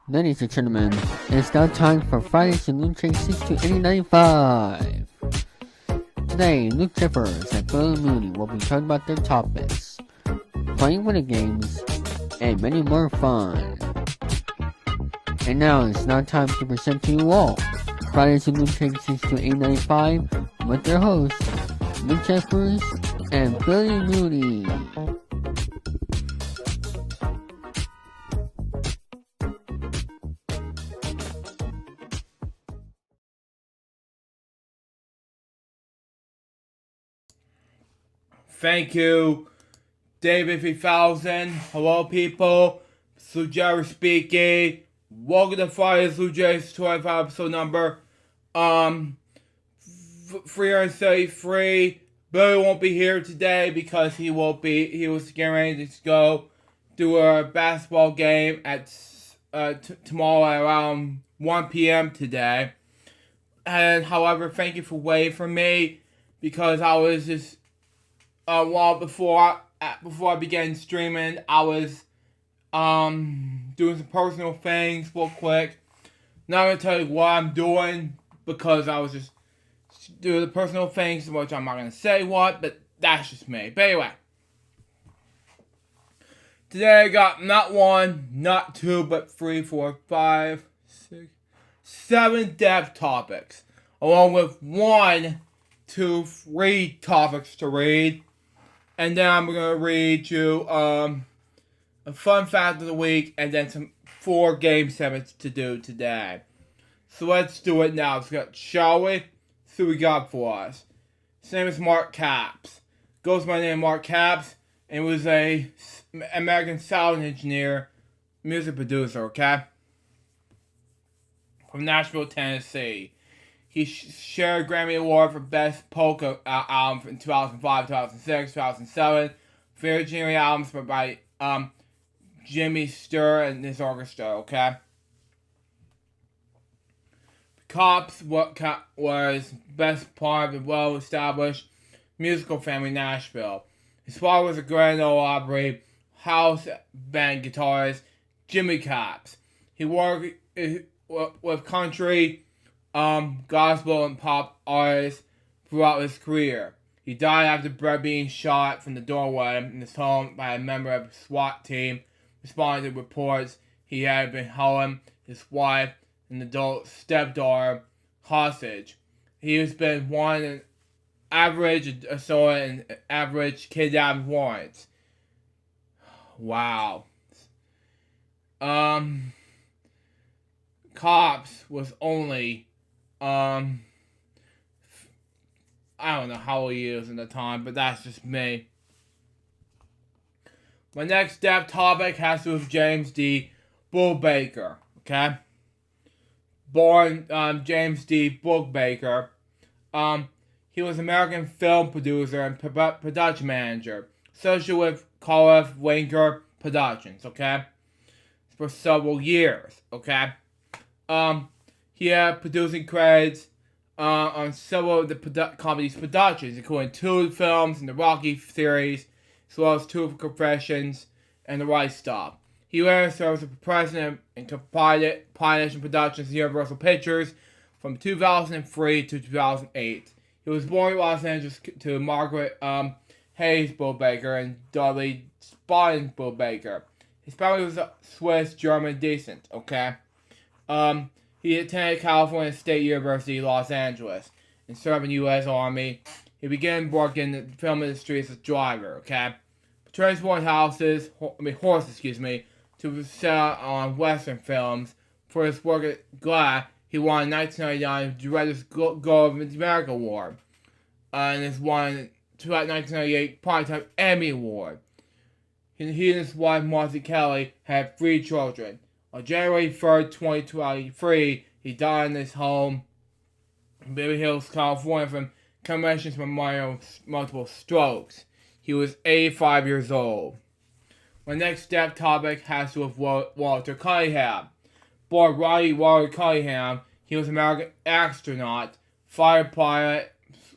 Ladies and gentlemen, it's now time for Friday's LukeJ62895. Today, Luke Jiffers and Bill Mooney will be talking about their topics, playing video games, and many more fun. And now it's now time to present to you all Friday's LukeJ62895 with their hosts, Luke Jeffers and Billy Mooney. Thank you, David 3000. Hello, people. Jerry speaking. Welcome to Friday's LukeJ62895 episode number 333. Billy won't be here today because he was getting ready to go do a basketball game at tomorrow at around 1 p.m. today. And however, thank you for waiting for me because I was just before I began streaming, I was doing some personal things real quick. Not gonna tell you what I'm doing because I was just doing the personal things, which I'm not gonna say what, but that's just me. But anyway, today I got not one, not two, but 3, 4, 5, 6, 7 dev topics, along with 1, 2, 3 topics to read. And then I'm going to read you a fun fact of the week and then some 4 game segments to do today. So let's do it now. Shall we? See what we got for us. His name is Mark Capps. Goes by the name Mark Capps and was a American sound engineer, music producer, okay? From Nashville, Tennessee. He shared a Grammy Award for Best Polka Album in 2005, 2006, 2007. Virginia albums by Jimmy Sturr and his orchestra, okay? Cops was best part of the well-established musical family Nashville. His father was a Grand Ole Opry house band guitarist, Jimmy Cops. He worked with country, gospel and pop artists throughout his career. He died after being shot from the doorway in his home by a member of a SWAT team, responding to reports he had been holding his wife and adult stepdaughter hostage. He has been one average assault and average kidnapping warrants. Wow. Cops was only I don't know how old he is at the time, but that's just me. My next dev topic has to do with James D. Brubaker, okay? Born James D. Brubaker. He was an American film producer and production manager, associated with Colliff Winker Productions, okay? For several years, okay? He had producing credits on several of the company's productions, including 2 films in the Rocky series, as well as 2 Confessions and The Right Stuff. He later served as president and Pioneer Productions at Universal Pictures from 2003 to 2008. He was born in Los Angeles to Margaret Hayes Brubaker and Dudley Spotting Brubaker. His family was Swiss-German descent, okay? He attended California State University, Los Angeles, and served in the U.S. Army. He began working in the film industry as a driver, okay? Transporting horses, to sell on Western films. For his work at GLAAD, he won in 1999 the Director's Guild of America Award, and has won the 1998 Primetime Emmy Award. He and his wife, Marcy Kelly, had 3 children. On January 3rd, 2023, he died in his home in Beverly Hills, California from complications from multiple strokes. He was 85 years old. My next dev topic has to do with Walter Cunningham. Born Walter Cunningham, he was an American astronaut, fighter pilot,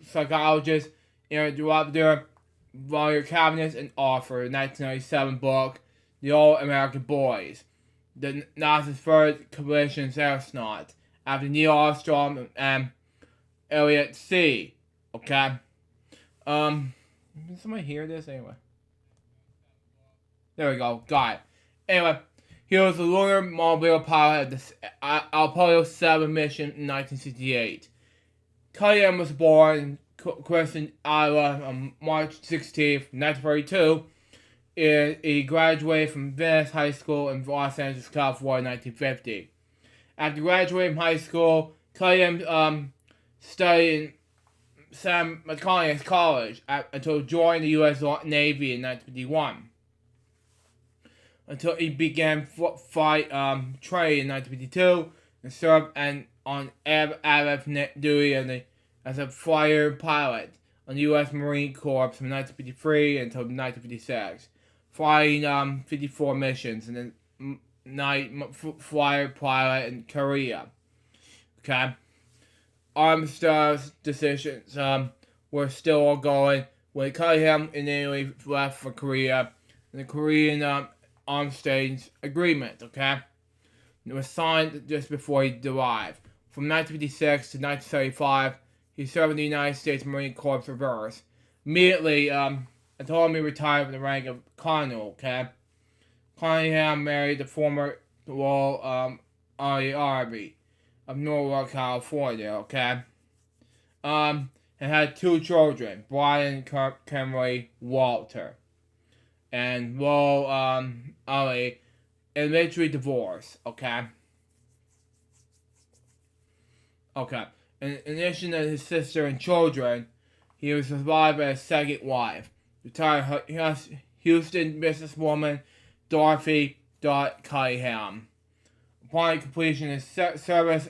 psychologist, interrupter, volunteer cabinet, and author of the 1997 book, The All American Boys. the NASA's first collision astronaut after Neil Armstrong and Elliot C. Okay? Did somebody hear this anyway? There we go, got it. Anyway, he was a lunar mobile pilot of the Apollo 7 mission in 1968. Cunningham was born in Crescent, Iowa on March 16, 1942. He graduated from Venice High School in Los Angeles, California in 1950. After graduating from high school, Cunningham studied in Sam McConnell's College until joining the U.S. Navy in 1951. Until he began flight training in 1952 and served on active duty as a fighter pilot on the U.S. Marine Corps from 1953 until 1956, flying 54 missions and then night flyer pilot in Korea. Okay, Armstrong's decisions were still ongoing when Cunningham initially left for Korea, and the Korean Armistice Agreement. Okay, it was signed just before he arrived. From 1956 to 1975, he served in the United States Marine Corps Reserve. Immediately, until he retired from the rank of colonel. Okay, Cunningham married the former Royal Army of Norwalk, California. Okay, and had 2 children, Brian Camry Walter, and Royal Ali, and eventually divorced. Okay. In addition to his sister and children, he was survived by his second wife, retired Houston businesswoman Dorothy Cunningham. Upon completion of his service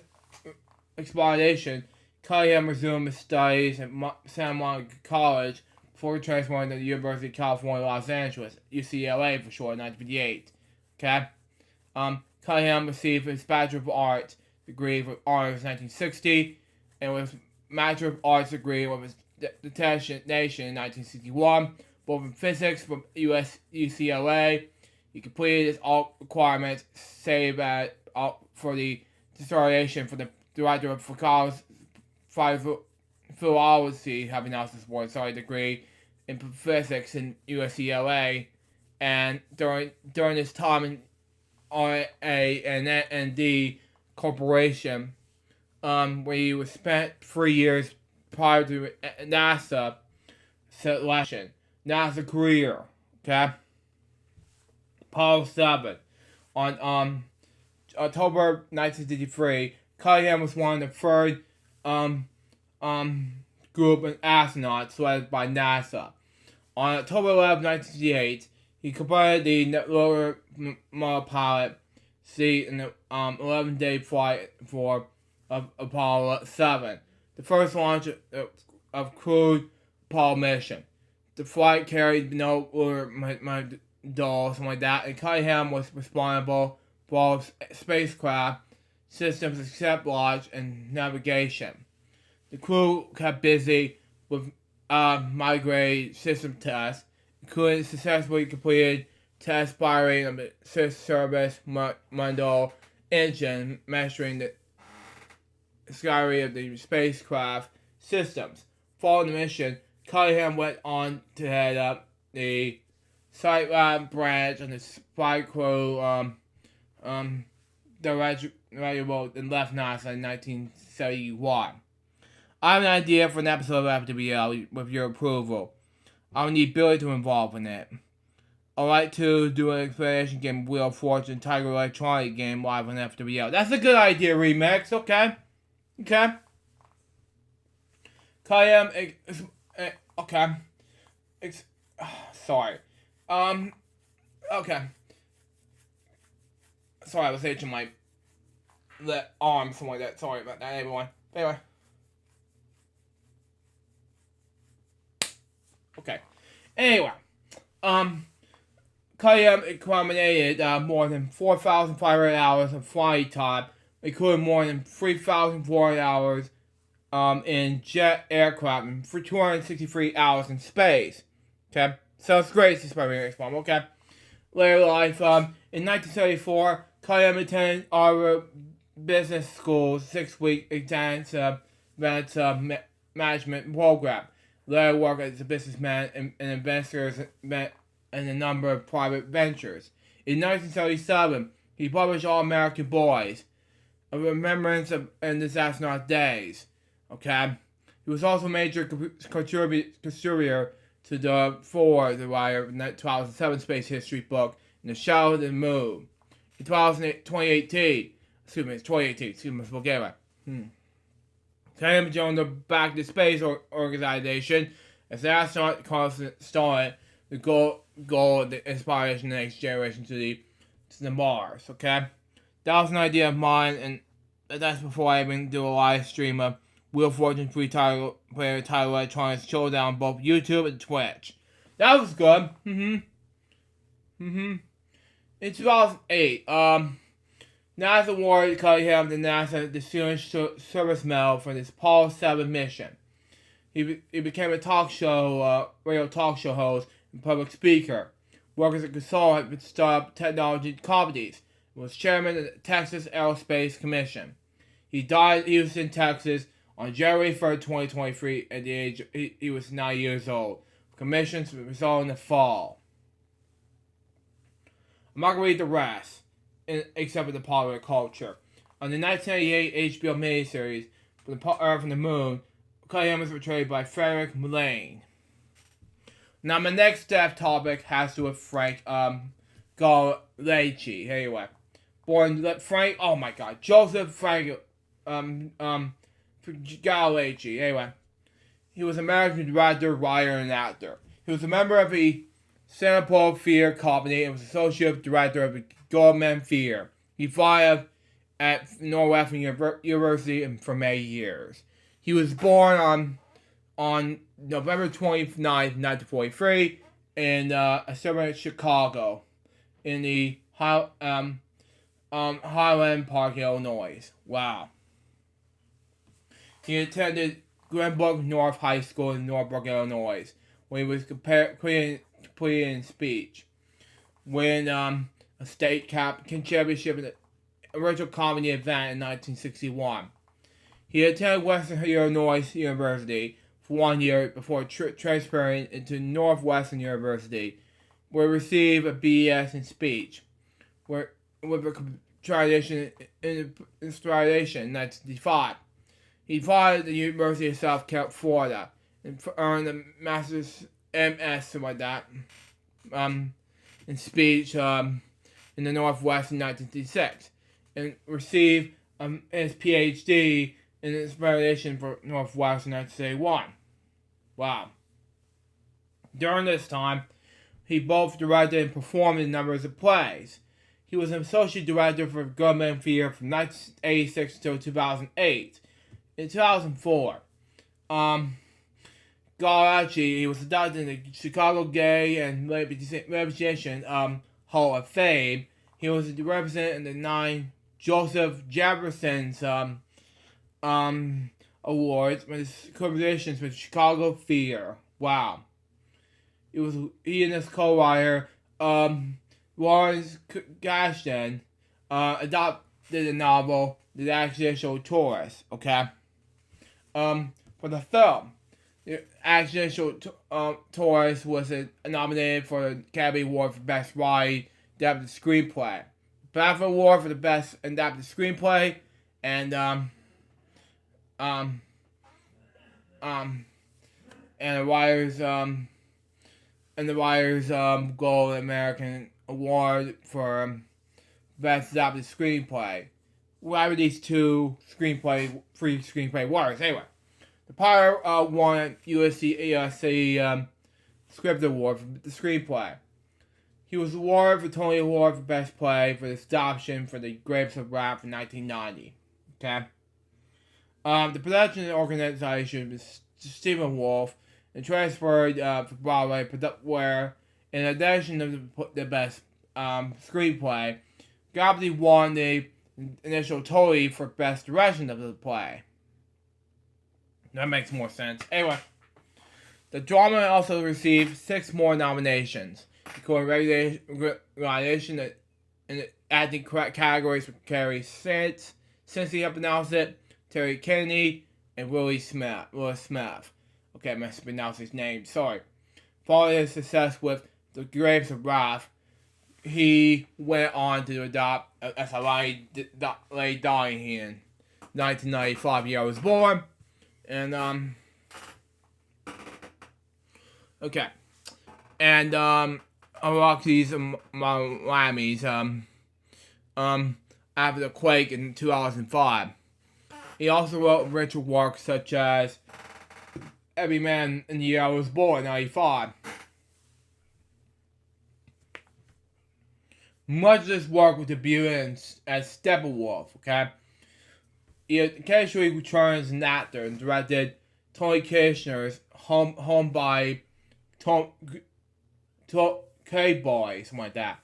expedition, Cunningham resumed his studies at Santa Monica College before transferring to the University of California, Los Angeles, UCLA for short, in 1958. Okay? Cunningham received his Bachelor of Arts degree with honors in 1960, and with Master of Arts degree with his designation in 1961, both in physics from UCLA. He completed his all requirements, save for the dissertation for the director of philology, having also supported degree in physics in UCLA, and during this time in R&D Corporation, where he was spent 3 years prior to NASA selection. NASA career, okay? Apollo 7. On October 1963, Cunningham was one of the third group of astronauts selected by NASA. On October 11, 1968, he completed the lower pilot seat in the 11-day flight of Apollo 7, the first launch of crewed Apollo mission. The flight carried no module, something like that, and Cunningham was responsible for all spacecraft systems except launch and navigation. The crew kept busy with migrated system tests, including successfully completed tests firing of the service module engine, measuring the security of the spacecraft systems. Following the mission, Cunningham went on to head up the site lab branch on the flight crew director and left NASA in 1971. I have an idea for an episode of FWL with your approval. I would need Billy to involve in it. I'd like to do an explanation game, Wheel of Fortune, Tiger Electronic game live on FWL. That's a good idea, Remix, okay? Okay? Cunningham, okay. Sorry. Okay. Sorry, I was itching my arm, something like that. Sorry about that, everyone. Anyway. Okay. Anyway. Cunningham accommodated more than 4,500 hours of flight time, including more than 3,400 hours in jet aircraft and for 263 hours in space. Okay? So it's great to spend okay? later life. In 1974, Cunningham attended Harvard Business School's 6-week advanced management program. Later worked as a businessman and investor in a number of private ventures. In 1977, he published All American Boys, a remembrance of and his astronaut days. Okay, he was also a major contributor to the writer 2007 space history book, In the Shadow of the Moon. In 2018, Cunningham joined the Back to Space organization as an astronaut consultant. The goal of the inspiration of the next generation to the Mars. Okay, that was an idea of mine, and that's before I even do a live stream of Wheel of Fortune free title player title electronics showdown on both YouTube and Twitch. That was good. In 2008, NASA awarded Cunningham the NASA Distinguished Service Medal for his Apollo 7 mission. He became a radio talk show host and public speaker. Worked as a consultant with startup technology companies. Was chairman of the Texas Aerospace Commission. He died in Houston, Texas on January 3rd, 2023 at the age he was 9 years old. Commissions result in the fall. I'm not going to read the rest, except for the popular culture. On the 1988 HBO miniseries From the Earth and the Moon, Cunningham was portrayed by Frederick Mullane. Now my next topic has to do with Frank Galechi. Anyway, Joseph Frank Galechi. Anyway, he was an American director, writer, and actor. He was a member of the Singapore Theatre Company and was associate director of the Goldman Theatre. He taught at Northwestern University for many years. He was born on November 29th, 1943, in a suburb of Chicago, in the Highland Park, Illinois. Wow. He attended Glenbrook North High School in Northbrook, Illinois, where he was completing speech. Winning a state championship in the original comedy event in 1961. He attended Western Illinois University for 1 year before transferring into Northwestern University, where he received a BS in speech, with a translation in 1965. He taught at the University of South Florida and earned a master's MS, something like that, in speech in the Northwest in 1956, and received his PhD in inspiration for Northwest in 1971. Wow. During this time, he both directed and performed in numbers of plays. He was an associate director for Goldman Theatre from 1986 until 2008. In 2004, Galechi, he was inducted in the Chicago Gay and Reputation Hall of Fame. He was represented in the 9 Joseph Jefferson's awards for his compositions with Chicago Theatre. Wow. He and his co-writer, Lawrence Kasdan, adopted the novel The Accidental Tourist. Okay. For the film, The Accidental Tourist was nominated for the Academy Award for Best Writing Adapted Screenplay, BAFTA Award for the Best Adapted Screenplay, and the Writers Gold American Award for Best Adapted Screenplay. Whatever these two free screenplay awards. Anyway, the Potter won USC Script Award for the screenplay. He was awarded for Tony Award for Best Play for his adoption for The Grapes of Wrath in 1990. Okay. The production organization was Stephen Wolf and transferred for Broadway, where, in addition to the best screenplay, Gabby won the initial Tony for best direction of the play. That makes more sense. Anyway, the drama also received 6 more nominations. Recording regulation in the acting categories for Carrie Since he helped announce it, Terry Kennedy, and Willie Smith. Okay, I mispronounced his name. Sorry. Following his success with The Grapes of Wrath, he went on to adopt as a late dying in 1995 year I was born. And okay. And unlock these Miami's after the quake in 2005. He also wrote original works such as Every Man in the Year I Was Born, 95. Much of this work was debuted as Steppenwolf, okay? He occasionally returns as an actor and directed Tony Kushner's Home by K-Boy, something like that,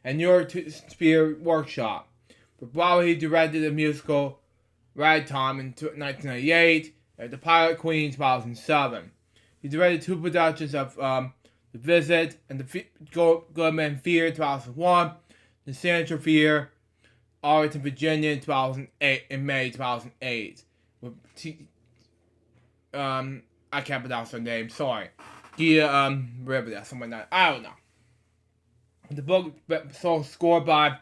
and New York Sphere Workshop. But Broadway, he directed the musical Ragtime in 1998, and The Pilot Queen in 2007. He directed 2 productions of The Visit and The Goodman Fear in 2001, The Central Fear, Arlington, Virginia in May 2008. With I can't pronounce her name, sorry. Riverdale, something like that. I don't know. The book was scored by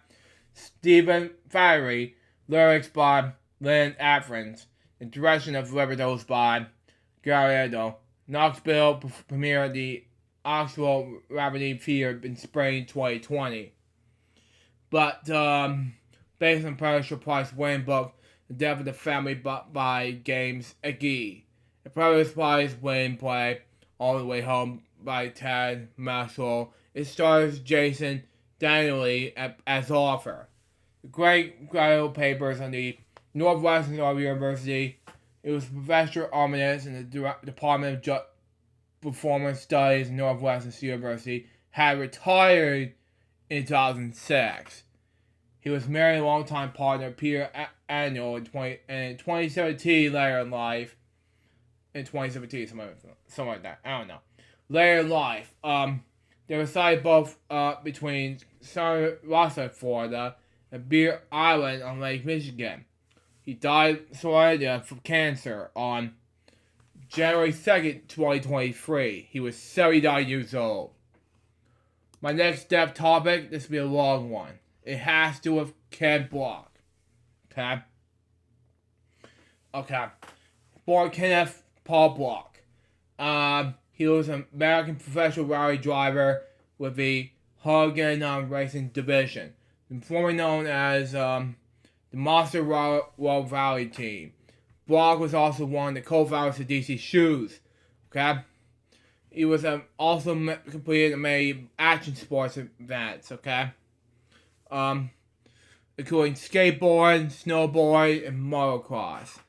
Stephen Fiery, lyrics by Lynn Ahrens, the direction of Riverdale's by Garrido. Knoxville premiered the actual Rabbit Fear in spring 2020. But based on Pulitzer Prize winning book The Death of the Family by James Agee. The Pulitzer Prize winning play All the Way Home by Ted Marshall. It stars Jason Danieley as author. The great graduate papers on the Northwestern University. It was Professor Emeritus in the Department of Performance Studies at Northwestern University. Had retired in 2006. He was married to longtime partner Peter Annual in 2017 later in life. In 2017, something like that. I don't know. Later in life, they resided both between Sarasota, Florida, and Bear Island on Lake Michigan. He died from cancer on January 2nd, 2023. He was 79 years old. My next step topic, this will be a long one. It has to do with Ken Block. Okay? Born Kenneth Paul Block. He was an American professional rally driver with the Hogan Racing Division, formerly known as the Monster World Rally Team. Block was also one of the co-founders of DC Shoes. Okay? He was also completed many action sports events. Okay? Including skateboard, snowboard, and motocross.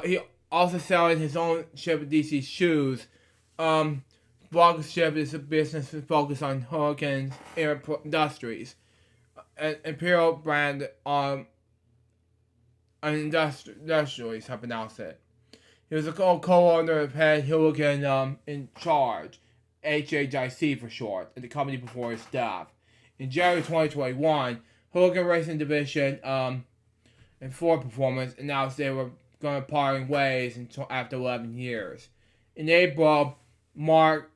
He also selling his own ship of DC Shoes. Block's ship is a business focused on Hurricane's industries. An Imperial brand Industries, I pronounce it. He was a co-owner of Head Hurricane in Charge, HHIC for short, at the company before his death. In January 2021, Hurricane Racing Division and Ford Performance announced they were going to parting ways after 11 years. In April, Block,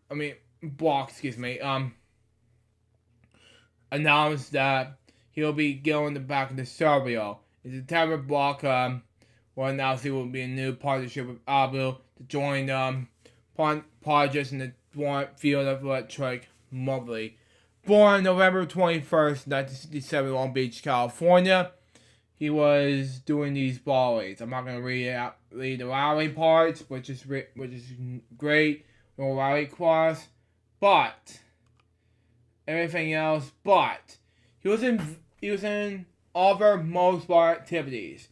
announced that he'll be going back into Serbia. In September, Block will announce he will be in a new partnership with Abu to join projects in the field of electric mobility. Born November 21st, 1967, Long Beach, California. He was doing these rallies. I'm not going to read the rally parts, which is great, no rally class, but everything else. But he was in other motorsport activities.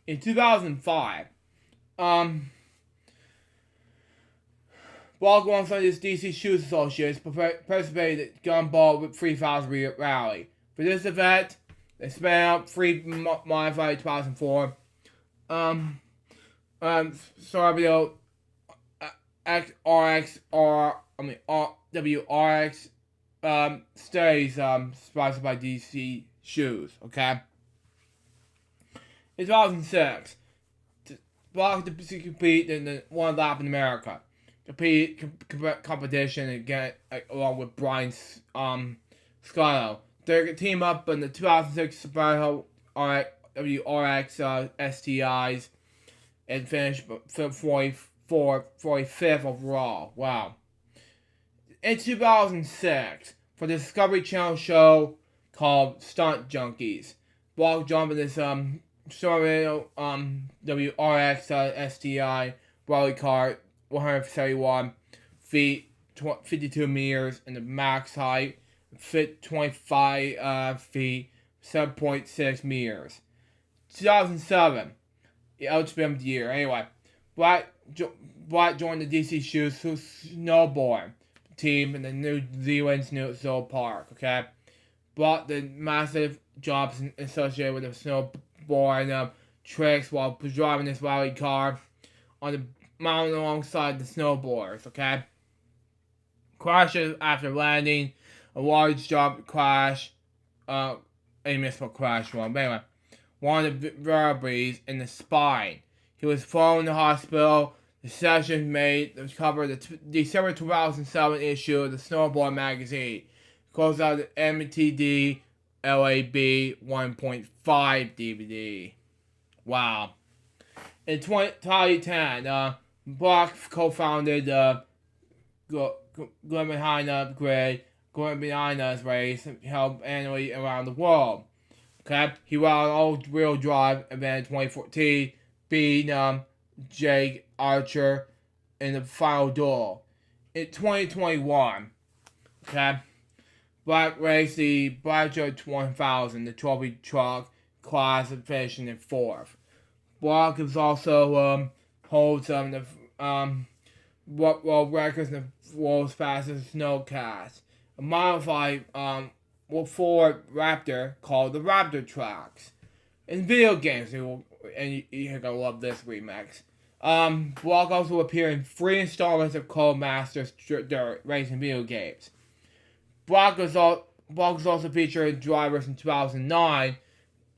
In 2005, Block alongside his DC Shoes Associates participated at Gumball with 3,000 rally. For this event, they spent out free modified 2004 Sorbio WRX studies sponsored by DC Shoes. Okay. In 2006, Block to compete in the one lap in America. Competition again along with Brian Scotto. They team up in the 2006 Subaru RX STIs and finished 45th overall. Wow. In 2006, for the Discovery Channel show called Stunt Junkies, Block jumped in this Subaru WRX STI rally car, 171 feet, 52 meters, and the max height, fit 25 feet, 7.6 meters. 2007, the outspin year. Anyway, Black joined the DC Shoes snowboard team in the New Zealand Snow Park. Okay, brought the massive jobs associated with the snowboard tricks while driving this rally car on the mountain alongside the snowboarders. Okay, crashes after landing, a large job crash. I missed what crash one, but anyway, one of the vertebrae in the spine. He was flown to the hospital. The session made the cover of the December 2007 issue of the Snowboard magazine. Closed out the MTD LAB 1.5 DVD. Wow. In 2010, Block co-founded Go Behind Upgrade, Going Behind Us race held annually around the world. Okay, he won an all-wheel drive event in 2014, beating Jake Archer in the final duel. In 2021, okay, Black raced the Blackjack 1000, the trophy truck class, and finishing in 4th. Block is also holds the world records in the world's fastest snowcast. A modified Ford Raptor called the Raptor Tracks. In video games, you're gonna love this remix. Block also appeared in 3 installments of Codemasters Dirt racing video games. Block was also featured in Drivers in 2009,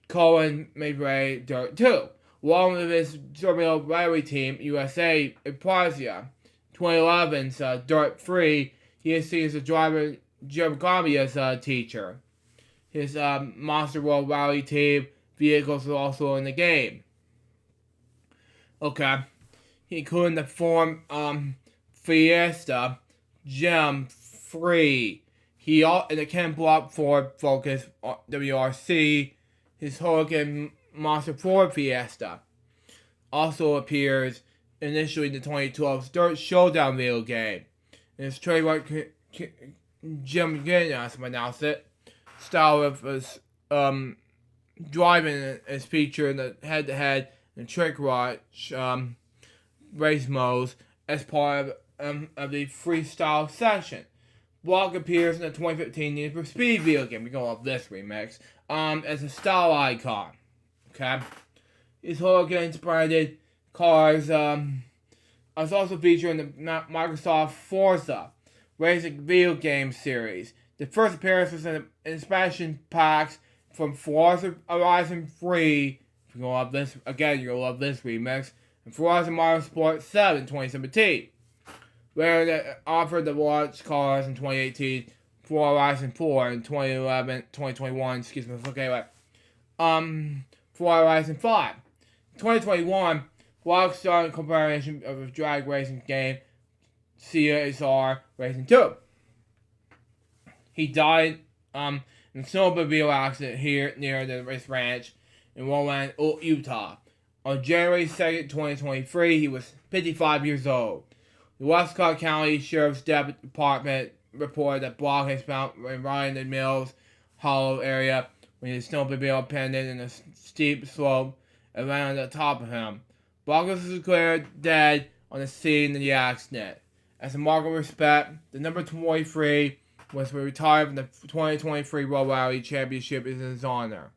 Cohen Mayberry Dirt 2, along with his Formula Rally team, USA Impreza. 2011's Dirt 3, he is seen as a driver Jim Gambia's teacher. His Monster World Rally team vehicles are also in the game. Okay. Including the Form Fiesta Gem 3. And the Ken Block Ford Focus WRC. His Hurricane Monster Ford Fiesta also appears initially in the 2012 Dirt Showdown video game. And his trademark Jim Guinness announced it. Style of his driving is featured in the head-to-head and trick rush race modes as part of the freestyle session. Block appears in the 2015 Need for Speed video game. We're going to love this remix. As a style icon. Okay. His Hurricane branded cars is also featured in the Microsoft Forza racing video game series. The first appearance was in the expansion packs from Forza Horizon 3. You're gonna love this again. You're gonna love this remix. And Forza Motorsport 7 2017, where they offered the launch cars in 2018, for Horizon 4 in 2021. Excuse me. Okay, wait. For Horizon 5, 2021. Block started comparison of a drag racing game, CSR Racing 2. He died in a snowmobile accident here near the race ranch in Roland, Utah. On January 2nd, 2023, he was 55 years old. The Westcott County Sheriff's Department reported that Block had found right in the Mills Hollow area when his snowmobile pended in a steep slope and ran on the top of him. Block was declared dead on the scene of the accident. As a mark of respect, the number 23 was retired from the 2023 World Rally Championship in his honor.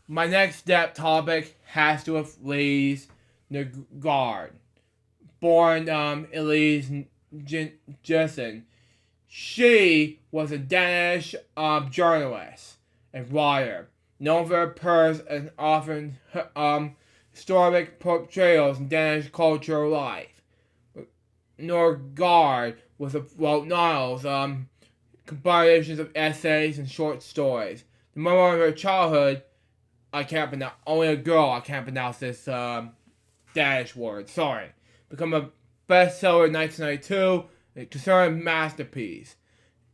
My next topic has to do with Elise Nagard. Born Elise Jessen, She was a Danish journalist and writer, known for her prose and often historic portrayals in Danish cultural life. Norgard wrote novels, compilations of essays and short stories. The memoir of her childhood, I can't pronounce, only a girl, I can't pronounce this Danish word, sorry. Become a bestseller in 1992, a considered masterpiece.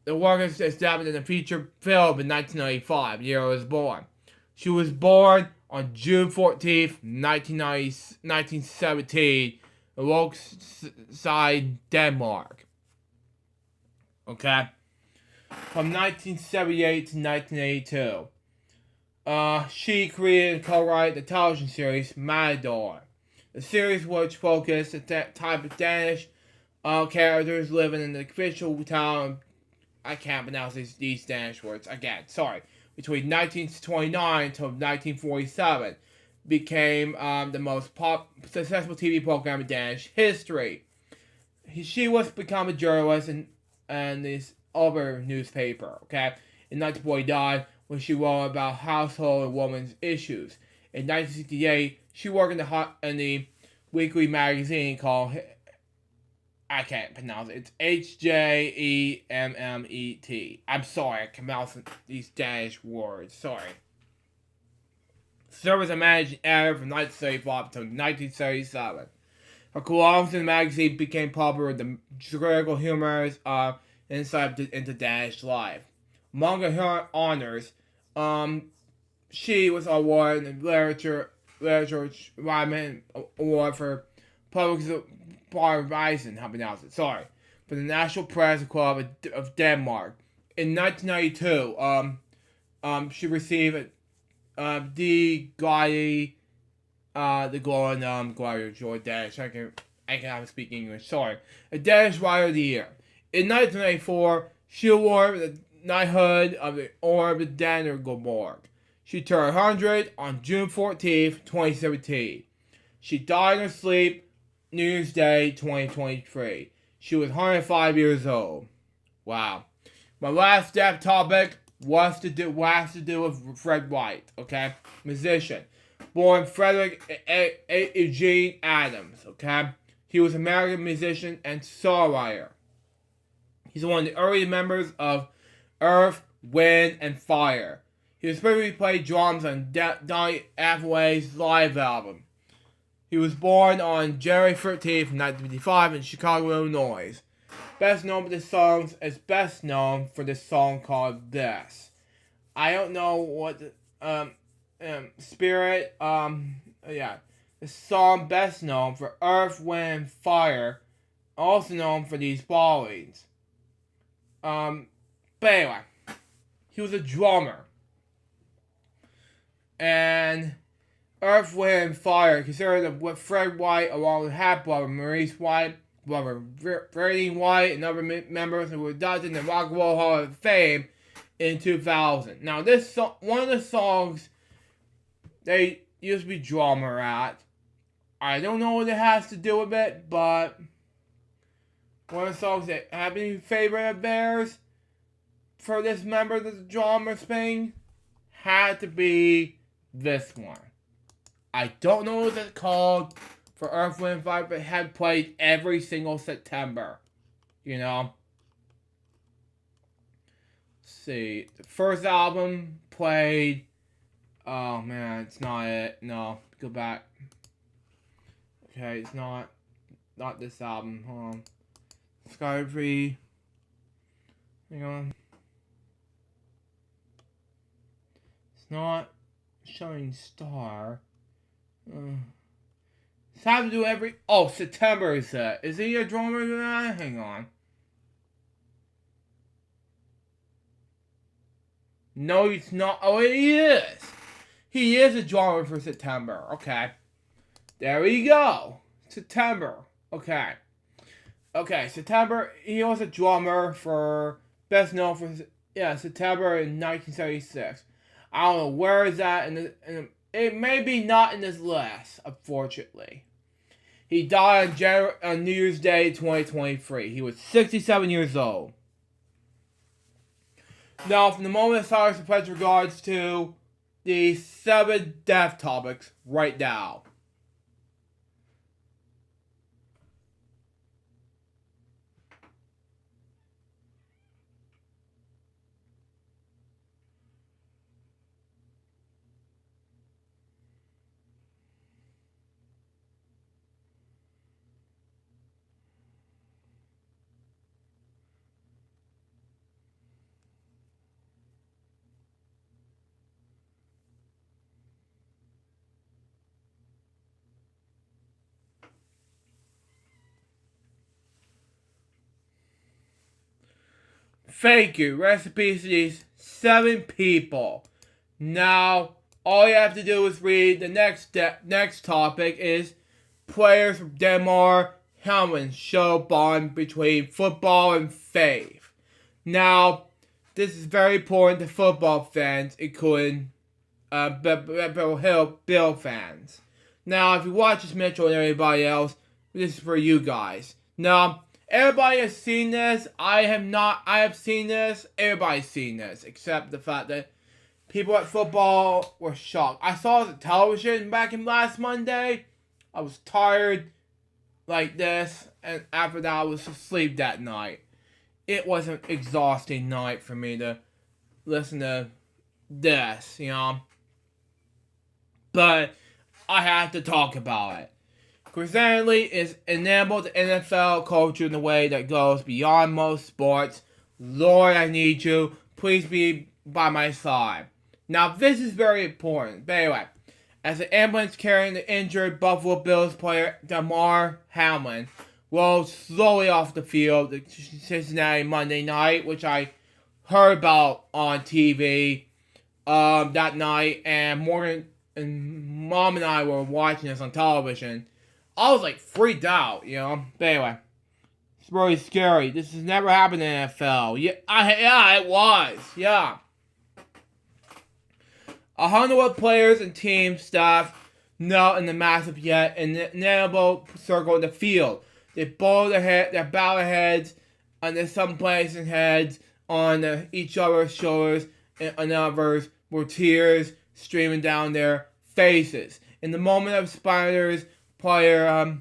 The work is established in a feature film in 1995, the year I was born. She was born on June 14th, 1917, in Lukside, Denmark. Okay? From 1978 to 1982. She created and co-wrote the television series Matador. The series which focused on type of Danish characters living in the fictional town. I can't pronounce these Danish words again. Sorry. Between 1929 to 1947, became the most successful TV program in Danish history. She was become a journalist in this other newspaper. Okay, in 1949, when she wrote about household and women's issues. In 1968, she worked in the weekly magazine called, I can't pronounce it. It's HJEMMET. I'm sorry, I can pronounce these Danish words. Sorry. Served as a managing editor from 1935 until 1937. Her columns in the magazine became popular with the critical humorous insight into Danish life. Among her honors, she was awarded the Literature Environment Award for Public Rising, how to pronounce it, sorry, for the National Press Club of Denmark. In 1992, she received the Glady, the Golden Gladiator Danish. I can speak English, sorry. A Danish Writer of the Year. In 1994, she awarded the Knighthood of the Order of Dannebrog. She turned 100 on June 14th, 2017. She died in her sleep New Year's Day 2023. She was 105 years old. Wow. My last death topic has to do with Fred White, okay? Musician. Born Frederick Eugene Adams, okay? He was an American musician and songwriter. He's one of the early members of Earth, Wind, and Fire. He was supposed to play drums on Donny Hathaway's live album. He was born on January 13th, 1955 in Chicago, Illinois. Best known for the songs is best known for this song called This. I don't know what Spirit, yeah. The song best known for Earth, Wind, Fire, also known for these followings. But anyway, he was a drummer. And Earth, Wind, Fire considered with Fred White along with half-brother Maurice White, brother Freddie White, and other members who were inducted in the Rock and Roll Hall of Fame in 2000. Now, this song, one of the songs they used to be drummer at. I don't know what it has to do with it, but one of the songs that have any favorite of theirs for this member of the drummer thing had to be this one. I don't know what it's called for Earth, Wind, Fire, but it had played every single September. You know? Let's see. The first album played. Oh man, it's not it. No, go back. Okay, it's not this album. Hold on. Sky Free. Hang on. It's not Shining Star. It's have to do every. Oh, September is that? Is he a drummer? Hang on. No, he's not. Oh, he is. He is a drummer for September. Okay. There we go. September. Okay. Okay, September. He was a drummer for best known for September in 1976. I don't know where is that it may be not in this list, unfortunately. He died on New Year's Day 2023. He was 67 years old. Now, from the moment of silence with regards to the 7 death topics right now. Thank you. Rest in peace to these 7 people. Now, all you have to do is read the next topic is players from Denmark Helmand show bond between football and faith. Now, this is very important to football fans, including Bill fans. Now, if you watch this, Mitchell and everybody else, this is for you guys. Now, everybody has seen this. I have not. I have seen this. Everybody's seen this, except the fact that people at football were shocked. I saw it on television back in last Monday. I was tired like this, and after that, I was asleep that night. It was an exhausting night for me to listen to this, you know. But I had to talk about it. Christianity is enabled the NFL culture in a way that goes beyond most sports. Lord, I need you. Please be by my side. Now, this is very important. But anyway, as the ambulance carrying the injured Buffalo Bills player Damar Hamlin rolled slowly off the field to Cincinnati Monday night, which I heard about on TV that night, and Morgan and Mom and I were watching this on television. I was like freaked out, you know. But anyway, it's really scary. This has never happened in the NFL. Yeah, it was. Yeah. 100 players and team staff knelt in the massive yet inevitable circle in the field. They bow their bowed heads, and there's some placing heads on each other's shoulders, and others were tears streaming down their faces. In the moment of Spiders player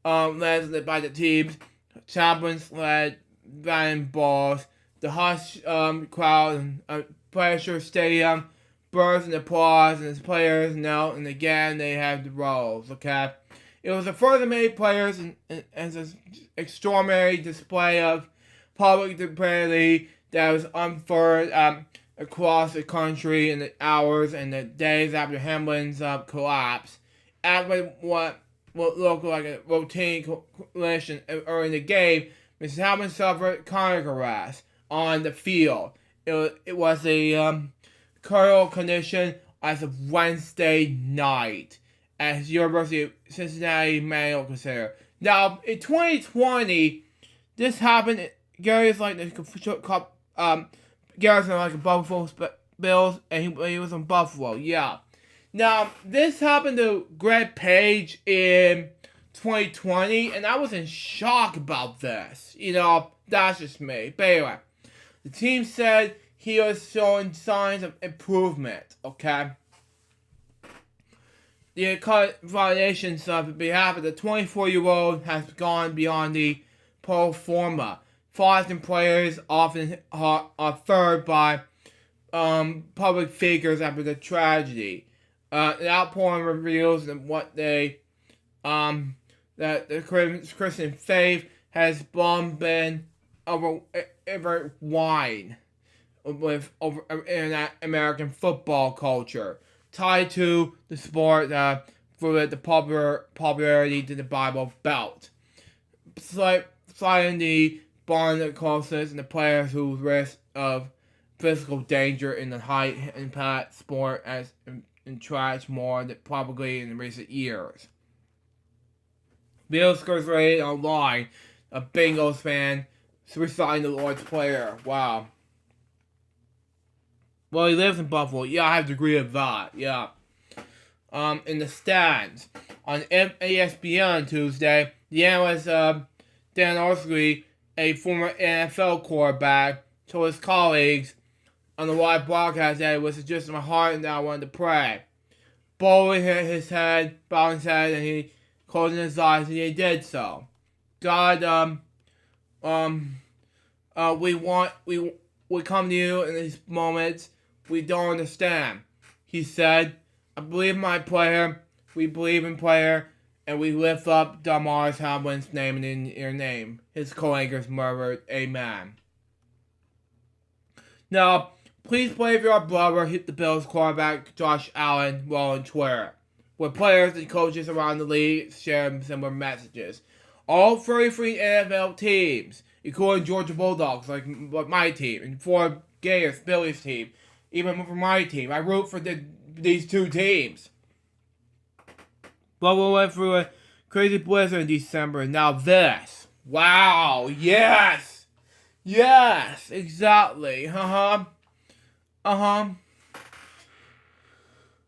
led by the team's champions led batting balls, the hush crowd and pressure stadium burst in applause, and as players knelt, and again they had the roles. Okay, it was the first of many players and an extraordinary display of public stupidity that was unfurled across the country in the hours and the days after Hamlin's collapse. After what looked like a routine collision early in the game, Mrs. Hamlin suffered cardiac arrest on the field. It was a critical condition as of Wednesday night at his University of Cincinnati Medical Center. Now, in 2020, this happened. Gary's like the Gary's like a Buffalo Bills, and he was in Buffalo. Yeah. Now, this happened to Greg Page in 2020, and I was in shock about this. You know, that's just me. But anyway, the team said he was showing signs of improvement, okay? The violations on behalf of the 24-year-old has gone beyond the pro forma. Fostering players often are referred by public figures after the tragedy. The outpouring reveals that that the Christian faith has been over wine over in American football culture, tied to the sport for the popularity to the Bible Belt. Citing the bond of closeness and the players whose risk of physical danger in the high impact sport as entrenched more than probably in recent years. Bill Scorsese online, a Bengals fan, reciting the Lord's Prayer. Wow. Well, he lives in Buffalo. Yeah, I have to agree with that. Yeah. In the stands on ESPN Tuesday, the analyst Dan Orsley, a former NFL quarterback, told his colleagues on the live broadcast that it was just in my heart and that I wanted to pray. Bowling hit his head, bowing his head, and he closed his eyes, and he did so. God, we come to you in these moments we don't understand. He said, I believe in my player, we believe in player, and we lift up Damar Hamlin's name in your name. His co-anchors murmured, Amen. Now, please pray for our brother hit the Bills quarterback Josh Allen well on Twitter, where players and coaches around the league share similar messages. All 33 NFL teams, including Georgia Bulldogs, like my team, and 4 Gators, Billy's team, even for my team. I root for these 2 teams. But we went through a crazy blizzard in December, and now this. Wow, yes! Yes, exactly. Uh-huh. Uh-huh.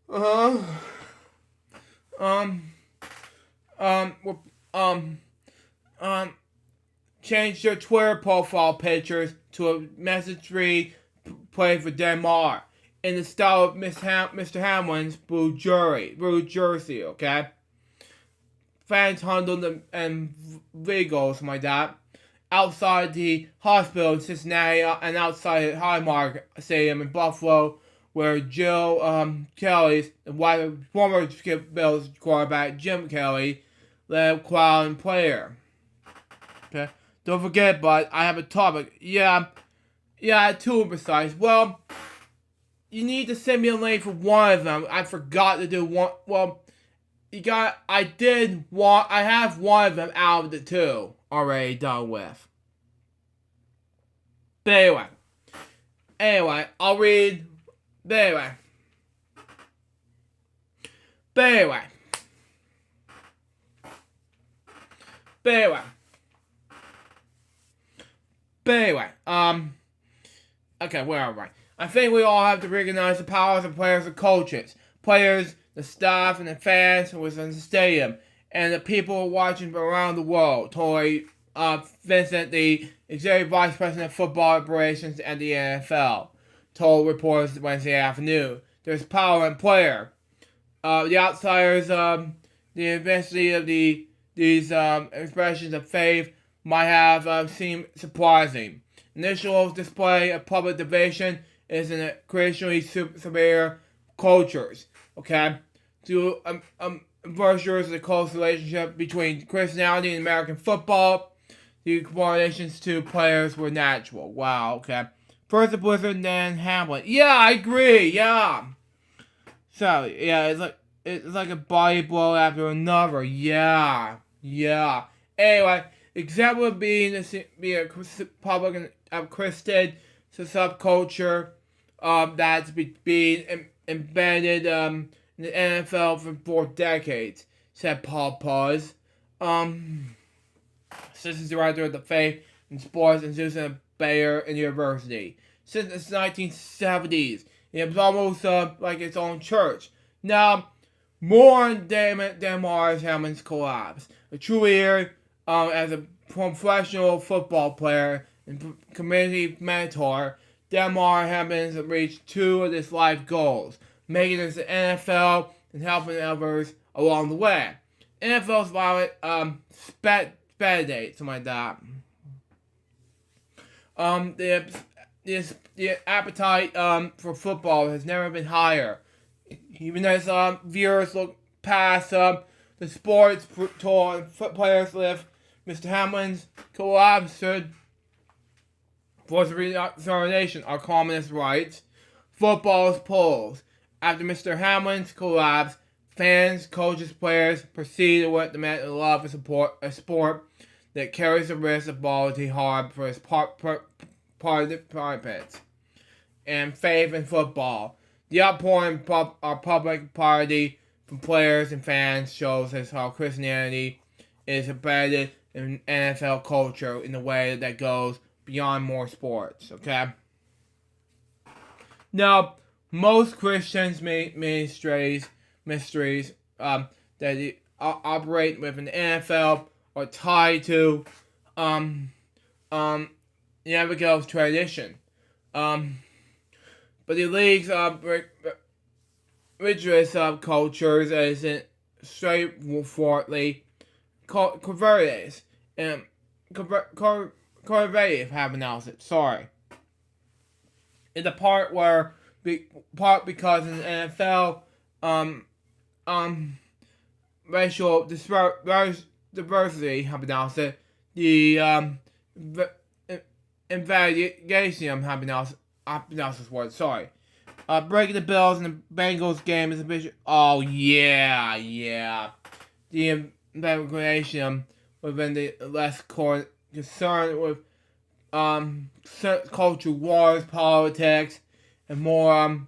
Uh-huh. Change your Twitter profile pictures to a message read, play for Denmark, in the style of Mr. Hamlin's blue jersey, okay? Fans huddled and vehicles, something like that, outside the hospital in Cincinnati and outside Highmark Stadium in Buffalo, where Jill Kelly's former Bills quarterback Jim Kelly led crowd and player. Okay, don't forget, but I have a topic. Yeah, 2 precise. Well, you need to send me a link for one of them. I forgot to do one. Well, I have one of them out of the 2 already done with. But anyway, I'll read. But anyway, okay, where am I? I think we all have to recognize the powers of players and coaches. Players, the staff, and the fans who was in the stadium, and the people watching around the world. Told Vincent, the Executive Vice President of Football Operations at the NFL, told reporters Wednesday afternoon. There's power in player. The outsiders, the intensity of these expressions of faith might have seemed surprising. Initial display of public devotion is in creationally superior cultures. Okay, to virtues of the close relationship between Christianity and American football, the correlations to players were natural. Wow. Okay. First the Blizzard, then Hamlet. Yeah, I agree. Yeah. So yeah, it's like a body blow after another. Yeah. Anyway, example of being a public and Christian subculture that's being embedded in the NFL for 4 decades, said Paul Puz, assistant director of the Faith and Sports Institute at Bayer University. Since the 1970s, it was almost like its own church. Now, more on Damar Hamlin's collapse. A true leader as a professional football player and community mentor, Damar Hamlin has reached 2 of his life goals, making it to the NFL and helping others along the way. NFL's violent sped something like that. The appetite for football has never been higher. Even as viewers look past the sports tour and players live, Mr. Hamlin's collapse should force reorganization our communist rights. Football's polls. After Mr. Hamlin's collapse, fans, coaches, players proceed to what demand and love and support a sport that carries the risk of quality hard for its participants and faith in football. The outpouring of our public party from players and fans shows us how Christianity is embedded in NFL culture in a way that goes beyond more sports, okay? Now, most Christians ministries that operate within the NFL are tied to Naviga's tradition. but the league's rigorous cultures isn't straightforwardly converted and conservative have announced it. Sorry. In the part because in the NFL, racial diversity have announced it. The investigation have announced this word. Sorry. Breaking the Bills and the Bengals game is a bit. Oh yeah. The investigation within the less concerned with culture wars, politics, and more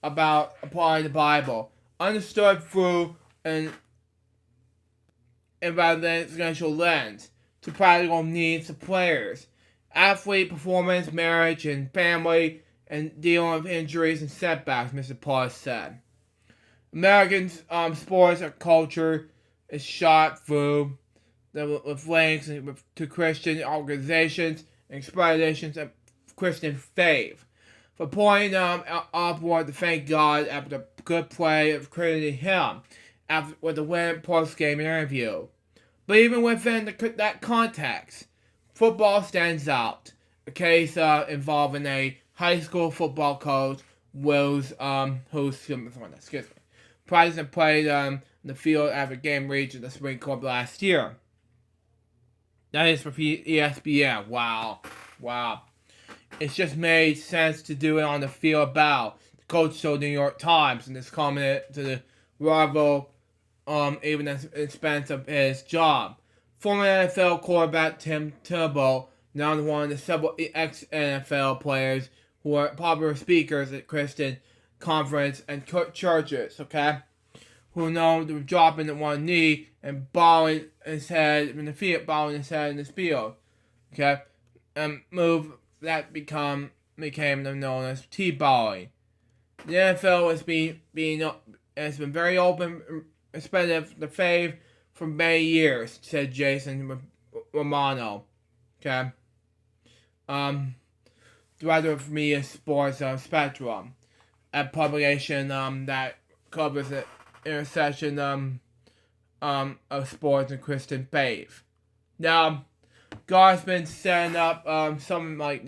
about applying the Bible, understood through an evidential lens to practical needs of players, athlete performance, marriage, and family, and dealing with injuries and setbacks. Mr. Paul said, American sports culture is shot through with links to Christian organizations and expressions of Christian faith. For pointing upward to thank God after the good play of crediting Him with the win post-game interview. But even within that context, football stands out. A case involving a high school football coach who's practiced and played in the field after game reached the Spring Club last year. That is for ESPN. Wow. It's just made sense to do it on the field about. The coach told the New York Times and this commented to the rival, even at the expense of his job. Former NFL quarterback Tim Tebow, now one of the several ex-NFL players who are popular speakers at Christian conference and churches, okay? Who are known to dropping at one knee and bowing his head in the field, in the field, okay? And move that became known as T-bowing. The NFL has been very open, respective the faith for many years, said Jason Romano, okay? Director of Media Sports Spectrum, a publication that covers the intersection of sports and Christian faith. Now, God's been setting up something like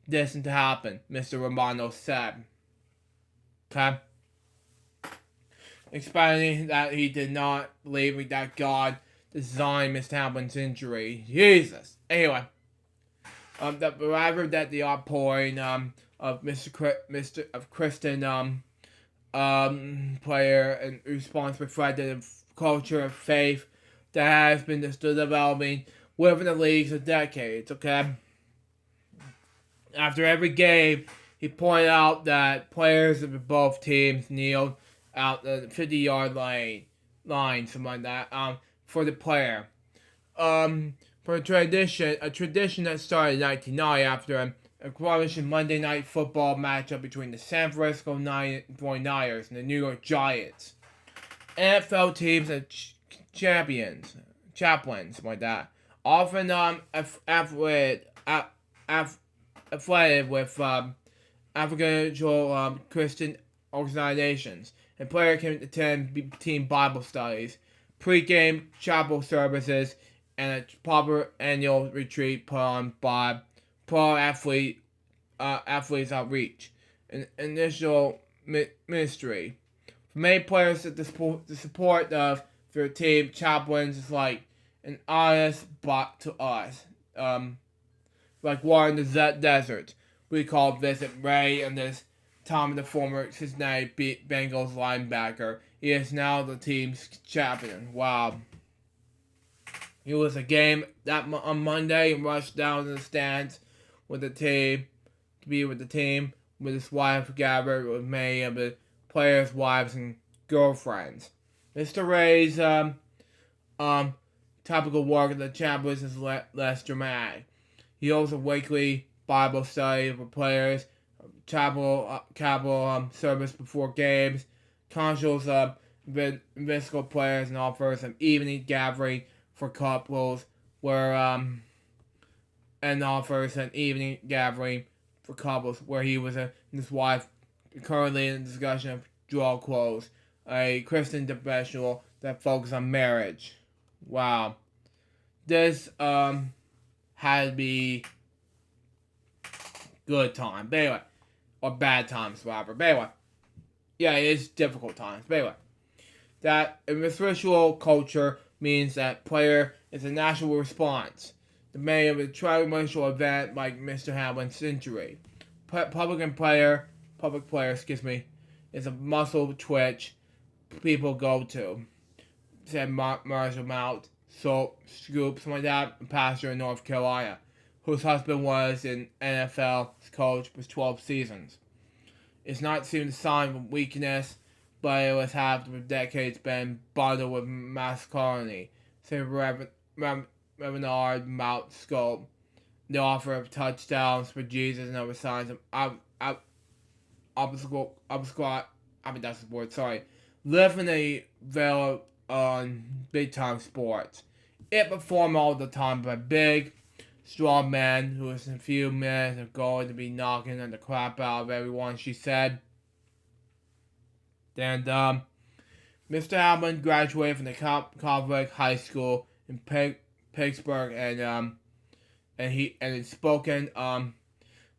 this to happen, Mr. Romano said. Okay? Explaining that he did not believe that God designed Mr. Hamlin's injury. Jesus. Anyway. That the outpouring of of Christian player and response reflected a culture of faith that has been developing within the leagues for decades, okay? After every game, he pointed out that players of both teams kneeled out the 50-yard line, something like that, for the player. For a tradition that started in 1990 after a coalition Monday Night Football matchup between the San Francisco 49ers and the New York Giants. NFL teams and chaplains, something like that, often affiliated with African Christian organizations, and players can attend team Bible studies, pre-game chapel services, and a popular annual retreat put on by pro athletes outreach, an initial ministry. For many players, the support of their team chaplains is like an honest but to us. Like water in the desert. We call Visit Ray, and this time the former Cincinnati Bengals linebacker. He is now the team's champion. Wow. It was a game that on Monday and rushed down to the stands with the team to be with the team with his wife gathered with many of the players' wives and girlfriends. Mr. Ray's topical work at the Champions is less dramatic. He holds a weekly Bible study for players, chapel service before games, counsels of physical players, and offers an evening gathering for couples where and offers an evening gathering for couples where he was and his wife currently in the discussion of draw quotes, a Christian devotional that focuses on marriage. Wow. This had to be good time. But anyway. Or bad times, whatever. But anyway. Yeah, it is difficult times. But anyway. That in the spiritual culture means that prayer is a natural response. The meaning of a tridimensional event like Mr. Hamlin's injury. Public prayer, is a muscle twitch people go to. Said Marshall Mount, Scoop, something like that, a pastor in North Carolina, whose husband was an NFL coach for 12 seasons. It's not seen a sign of weakness, but it was have for decades been bundled with masculinity. Said Reverend Mount Scope, the offer of touchdowns for Jesus and other signs of obstacle, I mean that's the word, sorry. Live in a veil on big time sports. It performed all the time by big, strong men who was in a few minutes are going to be knocking the crap out of everyone, she said. And Mr. Hamlin graduated from the Catholic High School in Pittsburgh and he spoken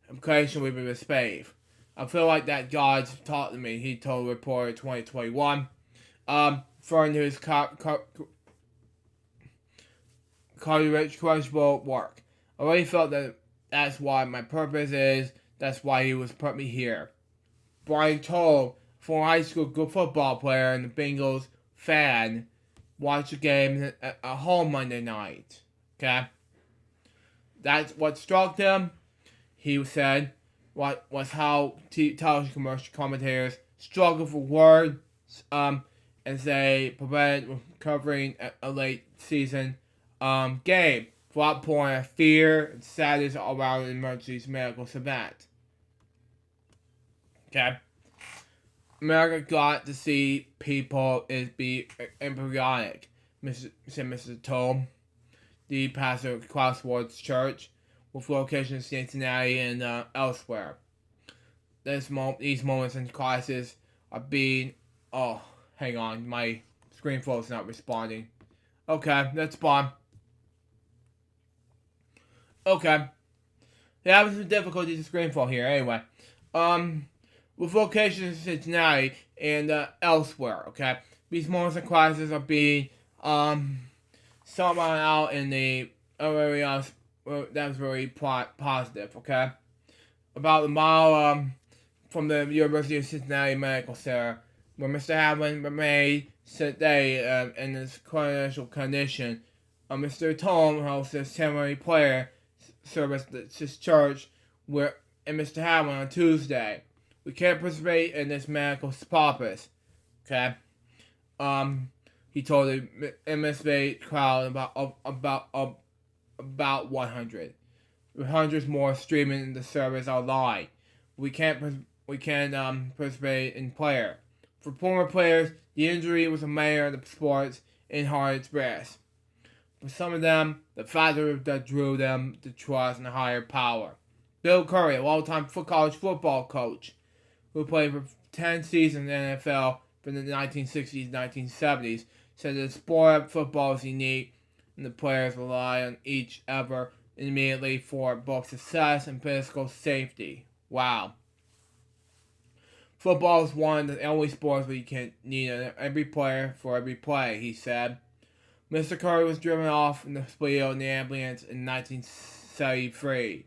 occasionally with his faith. I feel like that God's taught me, he told Reporter 2021. Referring to his questionable work. I really felt that that's why my purpose is, that's why he was put me here. Brian told, former high school good football player and the Bengals fan, watched the game at home Monday night. Okay? That's what struck him, he said, what was how television commercial commentators struggle for words as they prevented covering a late season game without pouring a fear and sadness around an emergency medical event. Okay? America got to see people be embryonic, said Mr. Tom, the pastor of Crossroads Church, with locations in Cincinnati and elsewhere. These moments in crisis are being... Oh, hang on, my screen flow is not responding. Okay, that's fine. Okay. Yeah, having some difficulties with screen flow here, anyway. With locations in Cincinnati and elsewhere, okay? These moments of crisis are being somehow out in the area that's very positive, okay? About a mile from the University of Cincinnati Medical Center, where Mr. Hamlin remained today in his clinical condition. Mr. Tom hosts a temporary prayer service at his church and Mr. Hamlin on Tuesday. We can't participate in this medical purpose, okay? He told the MSB crowd about 100. With hundreds more streaming the service online. We can't participate in prayer. For former players, the injury was a matter of the sports in hard express. For some of them, the factor that drew them to trust in a higher power. Bill Curry, a long-time college football coach, who played for 10 seasons in the NFL from the 1960s and 1970s, said that the sport of football is unique and the players rely on each other immediately for both success and physical safety. Wow. Football is one of the only sports where you can need every player for every play, he said. Mr. Curry was driven off in the field in the ambulance in 1973.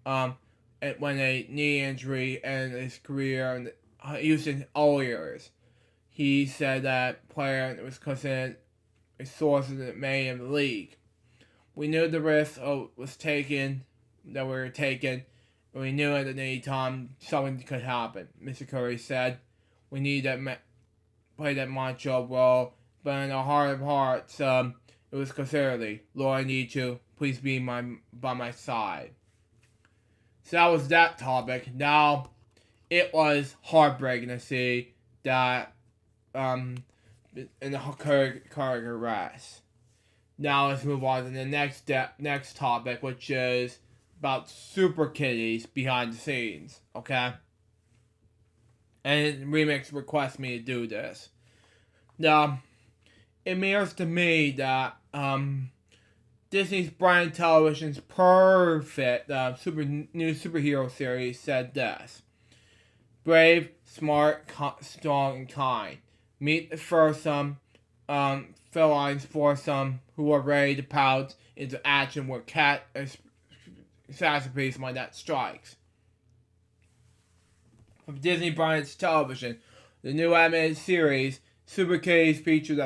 When a knee injury ended his career in the Houston Oilers. He said that player was considered a source of the main of the league. We knew the risk we were taking, and we knew at any time something could happen, Mr. Curry said. We need to play that macho role, but in the heart of hearts, it was considerably, Lord, I need you. Please be by my side. So that was that topic. Now, it was heartbreaking to see that in the Curry arrest. Now let's move on to the next topic, which is about super kitties behind the scenes. Okay. and Remix requests me to do this. Now, it appears to me that Disney's brand television's perfect new superhero series said this: brave, smart, strong, and kind. Meet the fearsome felines foursome who are ready to pounce into action where cat catastrophes like that strikes. From Disney Brand's television, the new animated series Super Kitties features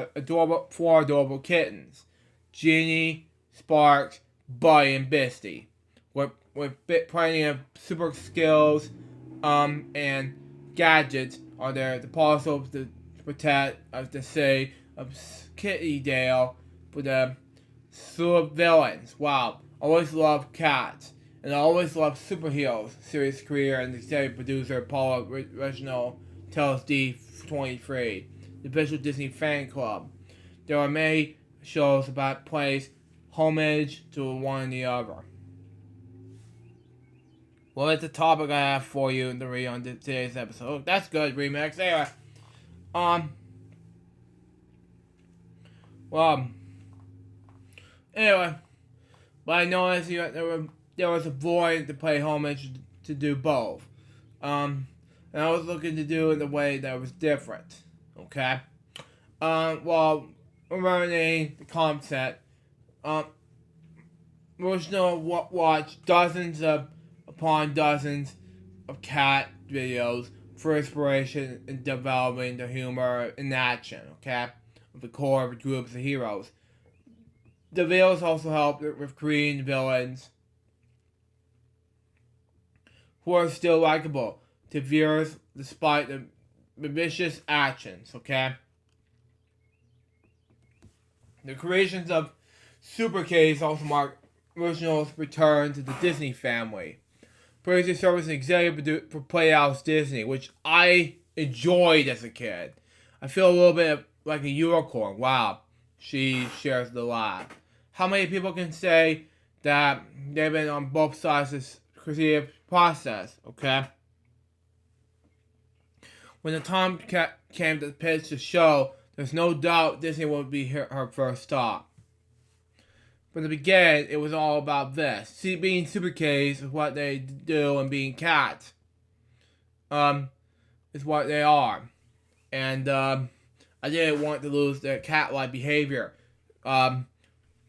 four adorable kittens: Genie, Sparks, Buddy, and Bisty, with plenty of super skills and gadgets are there to also to protect, to say, of Kitty Dale for the slew of villains. Wow, always love cats. And I always loved superheroes. Series creator and executive producer Paula Reginald tells D23, the official Disney fan club. There are many shows about plays homage to one and the other. Well, that's the topic I have for you to read on today's episode. Oh, that's good, Remix. Anyway, anyway, but I noticed there was a void to play homage to do both. And I was looking to do it in a way that was different. Okay? Well, learning the concept, original watch dozens upon dozens of cat videos for inspiration in developing the humor in action, okay? Of the core of groups of heroes. The videos also helped with creating villains who are still likable to viewers despite the vicious actions, okay? The creations of Super Kitties also mark original's return to the Disney family. Praising service and executive for Playhouse Disney, which I enjoyed as a kid. I feel a little bit like a unicorn. Wow, she shares the laugh. How many people can say that they've been on both sides of this creative process, okay? When the time came to pitch the show, there's no doubt Disney would be her first stop. From the beginning, it was all about this. See, being Super Kitties is what they do, and being cats is what they are. And I didn't want to lose their cat-like behavior.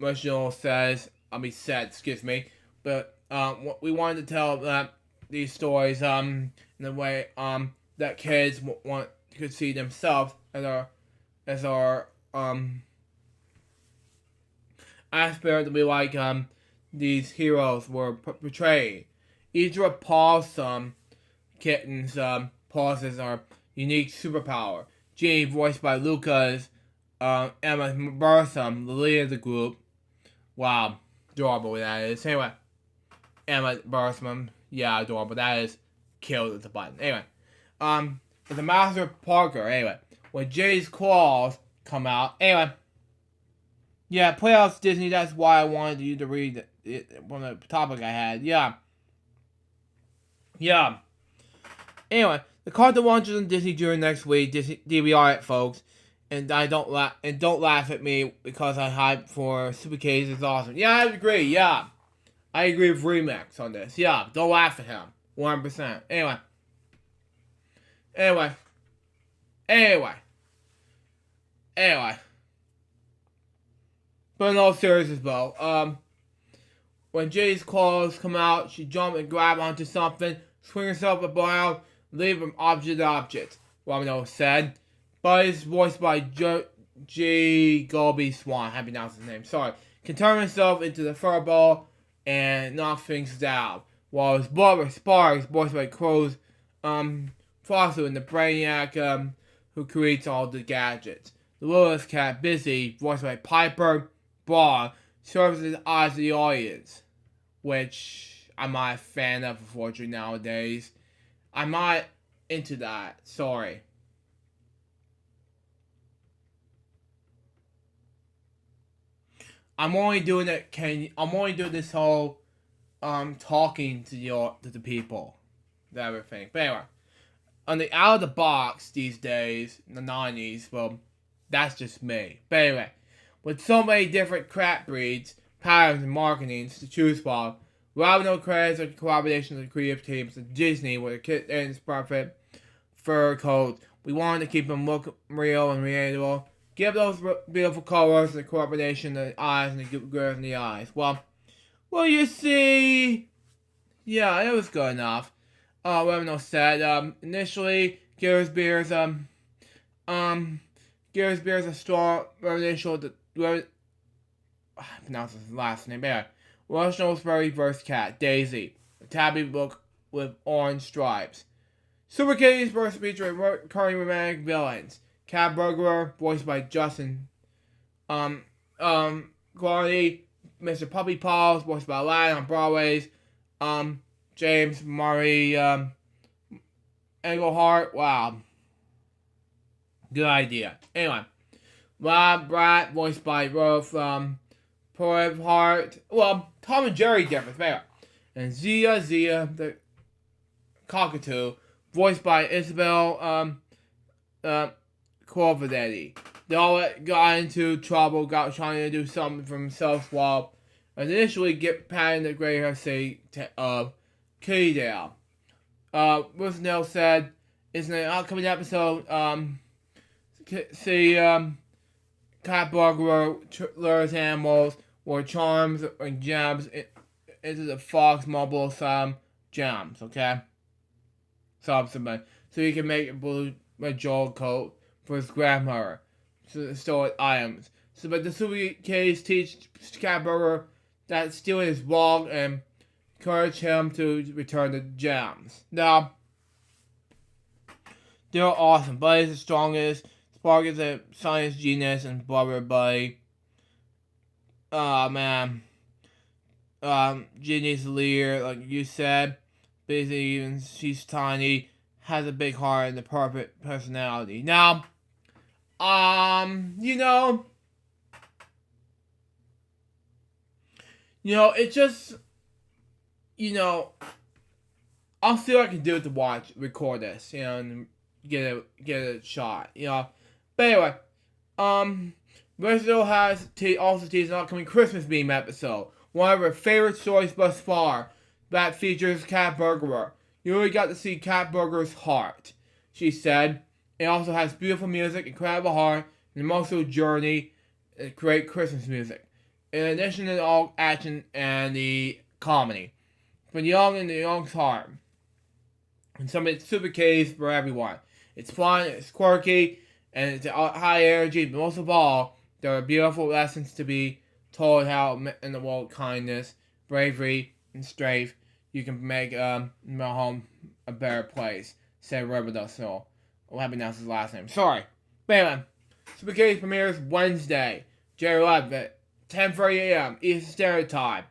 Reginald said, but we wanted to tell these stories in a way that kids could see themselves as our aspirant to be like these heroes were portrayed. Each of Paul's kittens possesses our unique superpower. Genie, voiced by Lucas Emma Bursum, the leader of the group. Wow, adorable that is. Anyway, Emma Bursum, yeah, adorable that is. Killed at the button. Anyway, the Master Parker. Anyway, when Jay's claws come out. Anyway. Yeah, Playhouse Disney, that's why I wanted you to read it from the topic I had. Yeah. Anyway, the cartoon launches on Disney during next week. Disney DVR it, folks. And don't laugh at me because I hype for Super Kitties is awesome. Yeah, I agree, yeah. I agree with Remix on this. Yeah, don't laugh at him. 100%. Anyway. But in all seriousness, though, when Jay's claws come out, she jumps and grabs onto something, swing herself around, leave from object to object, Romano said. But it's voiced by G. Golby Swan, I haven't pronounced his name, sorry. Can turn himself into the furball and knock things down. While his brother Sparks, voiced by Crow's Foster, and the Brainiac who creates all the gadgets. The littlest cat, Busy, voiced by Piper Braun, serves as the eyes of the audience, which I'm not a fan of, unfortunately, nowadays. I'm not into that. Sorry. I'm only doing this whole talking to the people, that everything. But anyway, on the out of the box these days, in the 90s, well, that's just me. But anyway, with so many different crap breeds, patterns, and marketings to choose from, without no credits or collaborations with creative teams at Disney with a kit and its profit fur coat, we wanted to keep them look real and relatable. Give those beautiful colors and coordination in the eyes and the girls in the eyes. Well, you see, yeah, it was good enough. Revenue said, initially, Gears Beer's a strong initial, I pronounce his last name, yeah. Russian Furry vs. Cat, Daisy, a tabby book with orange stripes. Super Kitty's first featuring recurring romantic villains. Cat Burglar, voiced by Justin. Quality, Mr. Puppy Paws, voiced by Aladdin on Broadway's. James Murray, Englehart, wow. Good idea. Anyway, Rob Brat, voiced by Rolf, Hart. Well, Tom and Jerry difference, there. And Zia, the cockatoo, voiced by Isabel, Corvadetti. They all got into trouble, trying to do something for themselves while initially get patting the gray hair say of Kaydale. Rusnell said, "It's an upcoming episode. Cat Burglar lures animals or charms and gems into the Fox Mobile gems. Okay, so he can make a blue Joel coat for his grandmother. So stolen items. So, but the suitcase teach Cat Burglar that stealing is wrong and encourage him to return the gems. Now, they're awesome. Buddy's the strongest. Spark is a science genius and brother buddy. Oh man. Ginny's the leader, like you said. Basically, even she's tiny, has a big heart and the perfect personality. Now, it just, I'll see what I can do to record this, and get a shot, But anyway, Rizzo has also teased an upcoming Christmas meme episode. One of her favorite stories thus far that features Cat Burglar. You really got to see Cat Burglar's heart, she said. It also has beautiful music, incredible heart, an emotional journey, and great Christmas music. In addition to all action and the comedy. For the young and the young's heart. And some of it's super kids for everyone. It's fun, it's quirky, and it's high energy, but most of all, there are beautiful lessons to be told how in the world kindness, bravery, and strength you can make my home a better place, said Roberto Soul. I'll have pronounce his last name. Sorry. But anyway, Super Kids premieres Wednesday, January 11th at 10:30 a.m. Eastern Standard Time,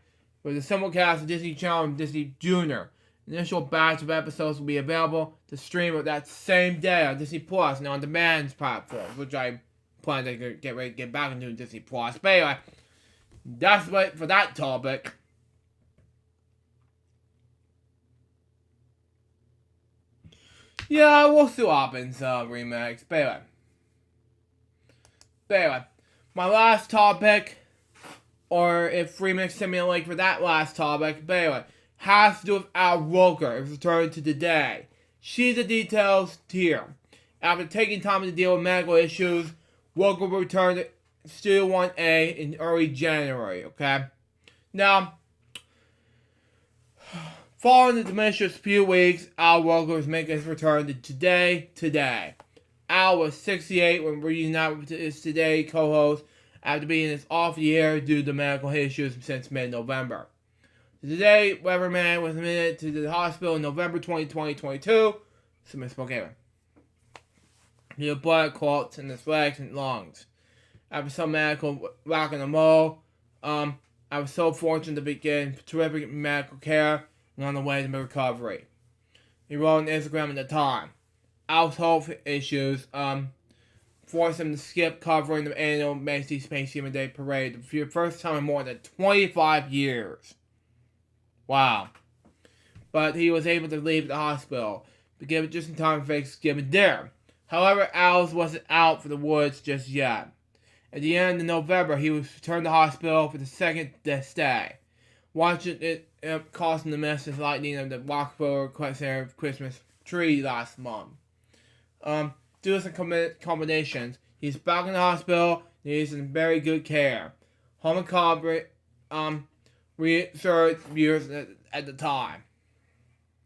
with a simulcast of Disney Channel and Disney Junior. The initial batch of episodes will be available to stream that same day on Disney Plus and on-demand platforms, which I plan to get ready to get back into Disney Plus. But anyway, that's it for that topic. Yeah, we'll see what happens, remakes. But anyway, my last topic, or if remakes send me a link for that last topic, but anyway, has to do with Al Roker. It's returned to today. See the details here. After taking time to deal with medical issues, Roker will return to Studio 1A in early January, okay? Now, following the tumultuous few weeks, Al Roker is making his return to today. Al was 68 when reunited with his Today co-host after being in his off year due to medical issues since mid-November. Today, Weatherman was admitted to the hospital in November 2022. So misspoke anyway. He had blood clots in his legs and lungs. After some medical rock and roll, I was so fortunate to begin terrific medical care and on the way to recovery. He wrote on Instagram at the time. Al's health issues forced him to skip covering the annual Macy's Thanksgiving Day Parade for the first time in more than 25 years. Wow. But he was able to leave the hospital. to give it just in time for Thanksgiving dinner. However, Alice wasn't out for the woods just yet. At the end of November, he was returned to the hospital for the second stay. Watching it causing the miss his lightning of the Rockefeller Center Christmas tree last month. Due to some combinations, he's back in the hospital and he's in very good care. Home recovery, research viewers at the time.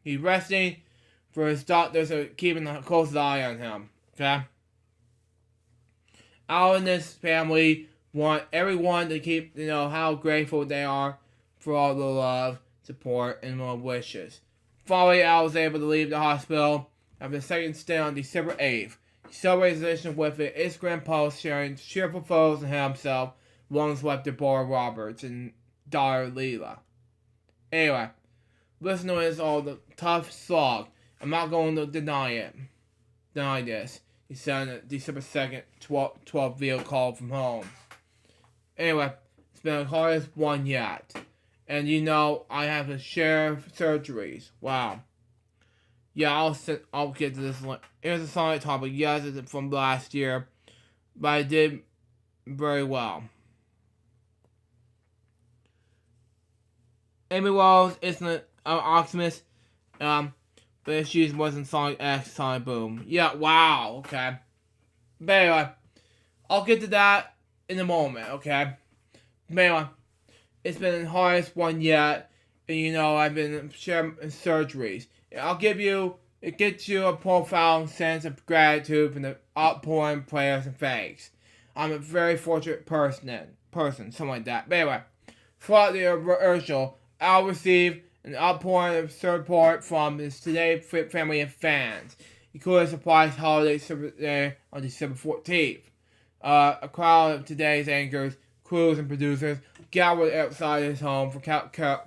He's resting for his doctors are keeping a close eye on him. Okay? Al and his family want everyone to keep, how grateful they are for all the love, support, and more wishes. Finally, Al was able to leave the hospital after the second stay on December 8th. He celebrated his mission with an Instagram post sharing cheerful photos of himself, along with Deborah Roberts and daughter Leela. Anyway, listen to this all the tough slog. I'm not going to deny this. He said on December 2nd, 12 video call from home. Anyway, it's been the hardest one yet. And I have a share of surgeries. Wow. Yeah, I'll get to this one. Here's a solid topic. Yes, it's from last year. But I did very well. Amy Wells isn't an optimist. But she wasn't Sonic X, Sonic Boom. Yeah, wow, okay. But anyway, I'll get to that in a moment, okay? But anyway, it's been the hardest one yet. And I've been sharing surgeries. It gets you a profound sense of gratitude from the outpouring prayers and thanks. I'm a very fortunate person, something like that. But anyway, throughout the rehearsal, I'll receive an outpouring of support from his Today family and fans, including a surprise holiday there on December 14th. A crowd of Today's anchors, crews, and producers gathered outside his home for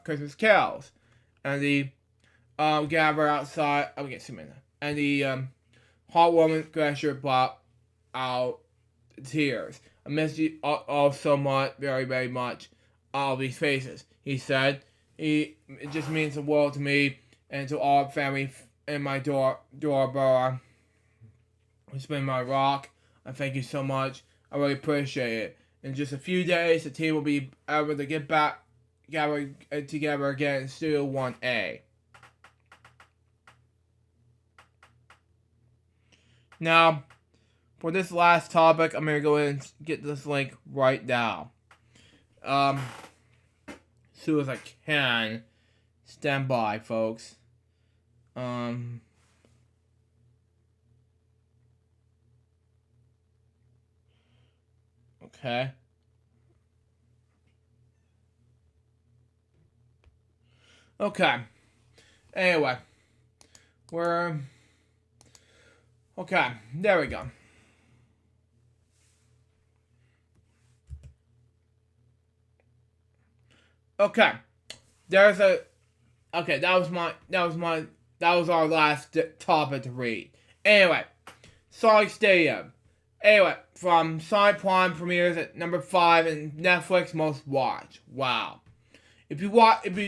Christmas carols, and the gather outside. And the heartwarming gesture brought out tears. I miss you all so much, very, very much. All these faces, he said. It just means the world to me and to all family in my Dora. It's been my rock. I thank you so much. I really appreciate it. In just a few days, the team will be able to get back together again in Studio 1A. Now, for this last topic, I'm going to go ahead and get this link right now. Soon as I can. Stand by, folks. Okay. Okay. Anyway. Okay, there we go. Okay. That was our last topic to read. Anyway, Sonic Stadium. Anyway, from Sonic Prime premieres at number 5 and Netflix most watched. Wow. If you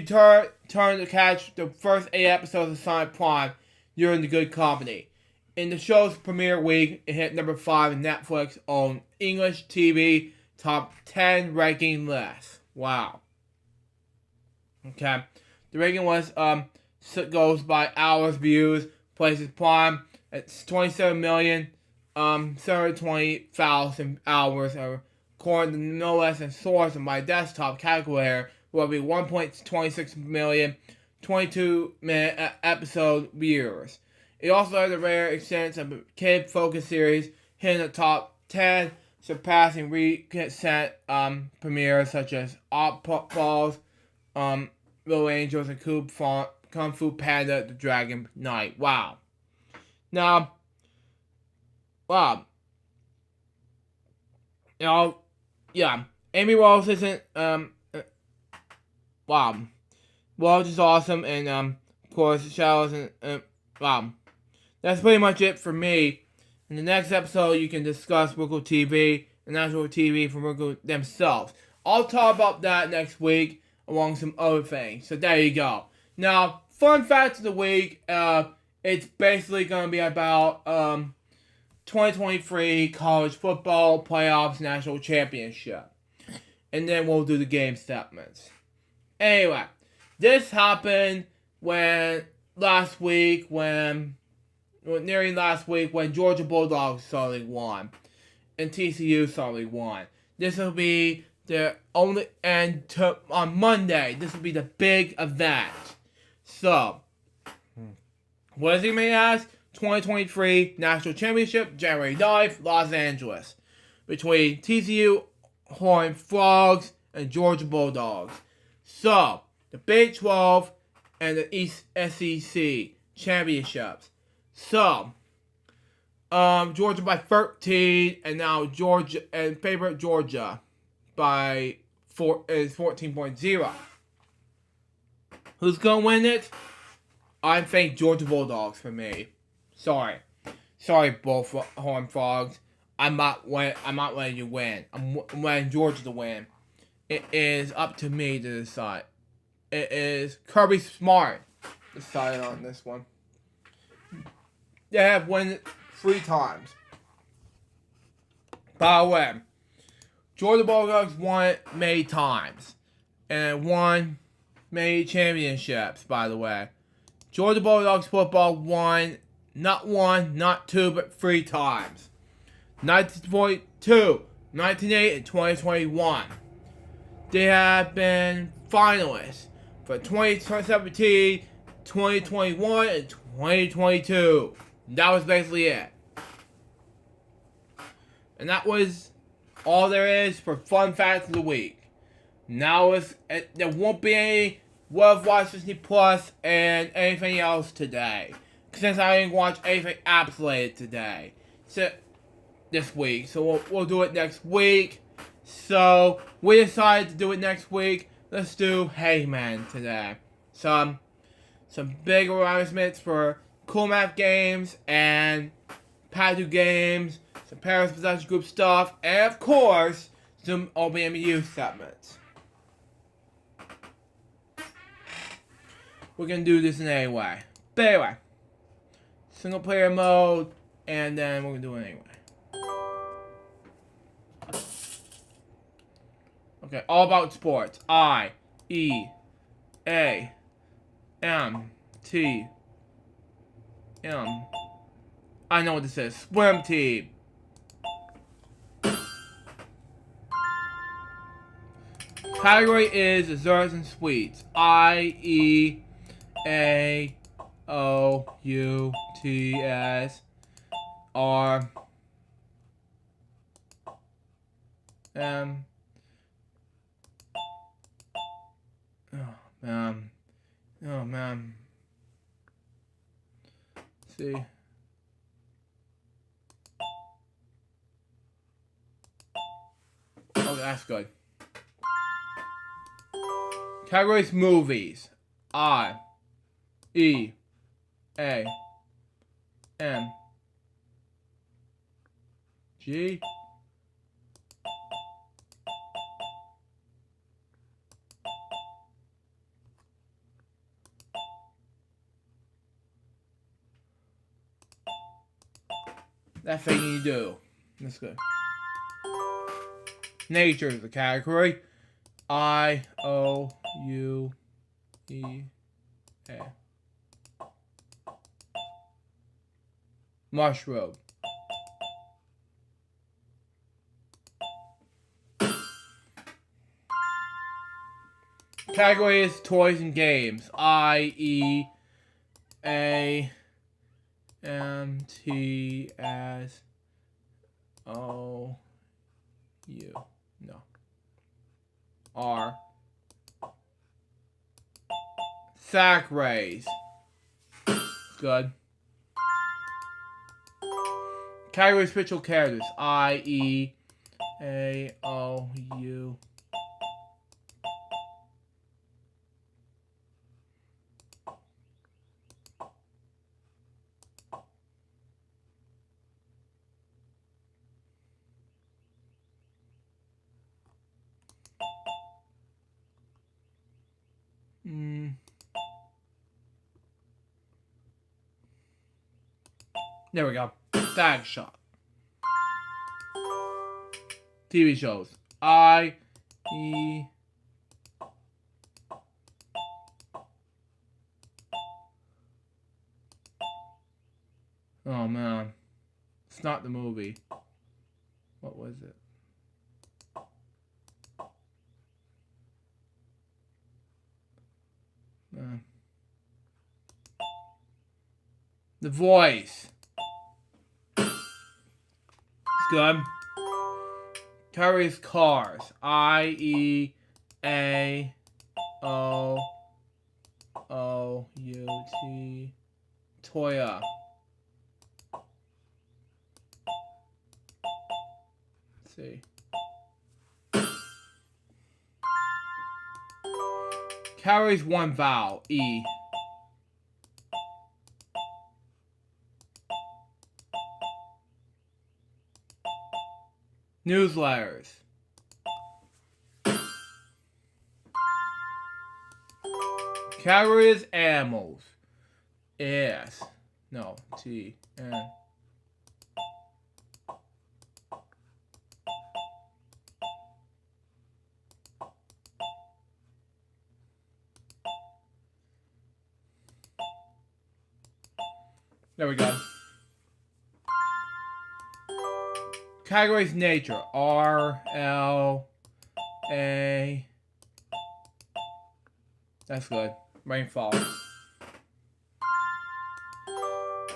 turn to catch the first 8 episodes of Sonic Prime, you're in the good company. In the show's premiere week, it hit number 5 in Netflix own English TV top 10 ranking list. Wow. Okay. The ranking goes by hours views, places Prime at 27,720,000 hours, according to no less than source of my desktop calculator, will be 1.26 million 22-minute episode viewers. It also has a rare extent of a kid-focused series hitting the top 10, surpassing recent premieres such as Balls, Little Angels, and Kung Fu Panda: The Dragon Knight. Wow. Now, wow. Yeah. Amy Rose isn't, wow. Rose is awesome, and, of course, Shadows, and, wow. That's pretty much it for me. In the next episode, you can discuss Roku TV and actual TV from Roku themselves. I'll talk about that next week, along with some other things. So there you go. Now, fun fact of the week It's basically going to be about 2023 college football playoffs national championship. And then we'll do the game segments. Anyway, this happened nearing last week when Georgia Bulldogs suddenly won and TCU suddenly won. This will be the only, on Monday, this will be the big event. So, what is he may ask? 2023 National Championship, January 9th, Los Angeles. Between TCU, Horned Frogs, and Georgia Bulldogs. So, the Big 12 and the East SEC championships. So, Georgia by 13, and now Georgia and favorite Georgia by 14.0. Who's gonna win it? I think Georgia Bulldogs for me. Sorry, Bullhorn Frogs. I'm not letting you win. I'm letting Georgia to win. It is up to me to decide. It is Kirby Smart decided on this one. They have won it 3 times. By the way, Georgia Bulldogs won it many times. And won many championships, by the way. Georgia Bulldogs football won, not 1, not 2, but 3 times. 1942, 1980, and 2021. They have been finalists for 2017, 2021, and 2022. That was basically it. And that was all there is for Fun Facts of the Week. Now there won't be any World Watch Disney Plus and anything else today. Since I didn't watch anything absolute today. This week. So we'll do it next week. So we decided to do it next week. Let's do Hangman today. Some big announcements for Cool Math games and Padu games, some Paris Possession Group stuff, and of course, some OBMU segments. We're gonna do this in any way. But anyway, single player mode, and then we're gonna do it anyway. Okay, all about sports. I-E-A-M-T-M. I know what this is. Swim team. Category is desserts and sweets. I-E-A-O-U-T-S-R-M. Oh man. See. Oh, that's good. Categories movies. I-E-A-M-G. That thing you do. That's good. Nature is the category. I-O-U-E-A. Mushroom. Category is toys and games. I-E-A-M-T-S-O-U. No. R. Sack rays. Good. Category special characters. I-E-A-O-U. There we go. Tag shot. TV shows. I E. Oh man, it's not the movie. What was it? The Voice. It's good. Carries cars. I-E-A-O-O-U-T. Toya. Let's see. Carries one vowel. E. Newsletters. Carries animals. S. No. T. N. There we go. Categories nature. R-L-A. That's good. Rainfall.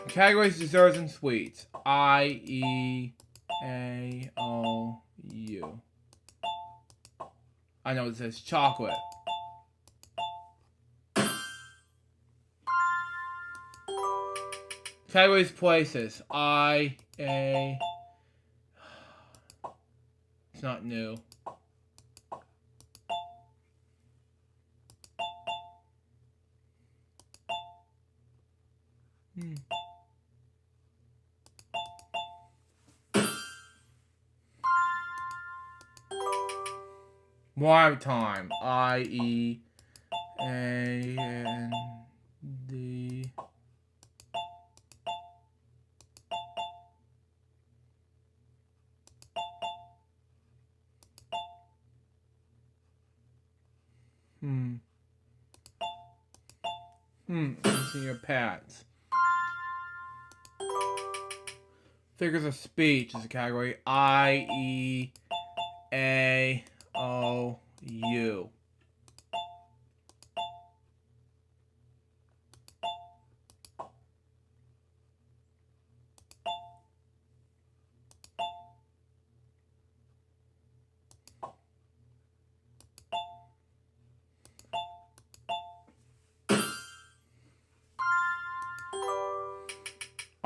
Categories desserts and sweets. I-E-A-O-U. I know it says chocolate. Categories places. I-A. It's not new. Maritime. I-E-A-N-D. It's in your pets. Figures of speech is a category. I-E-A-O-U.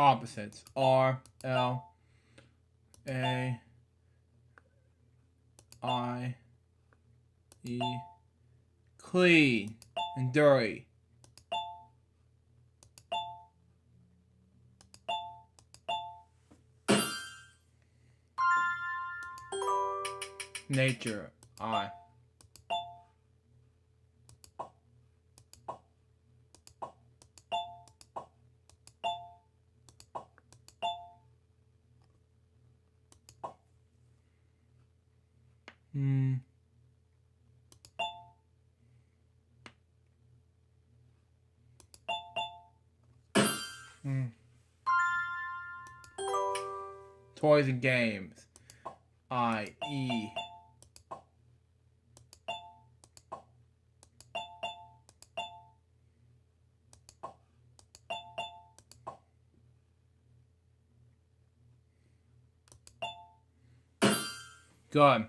Opposites. R-L-A-I-E. Clean and dirty. Nature. I. Toys and games. I-E. Good.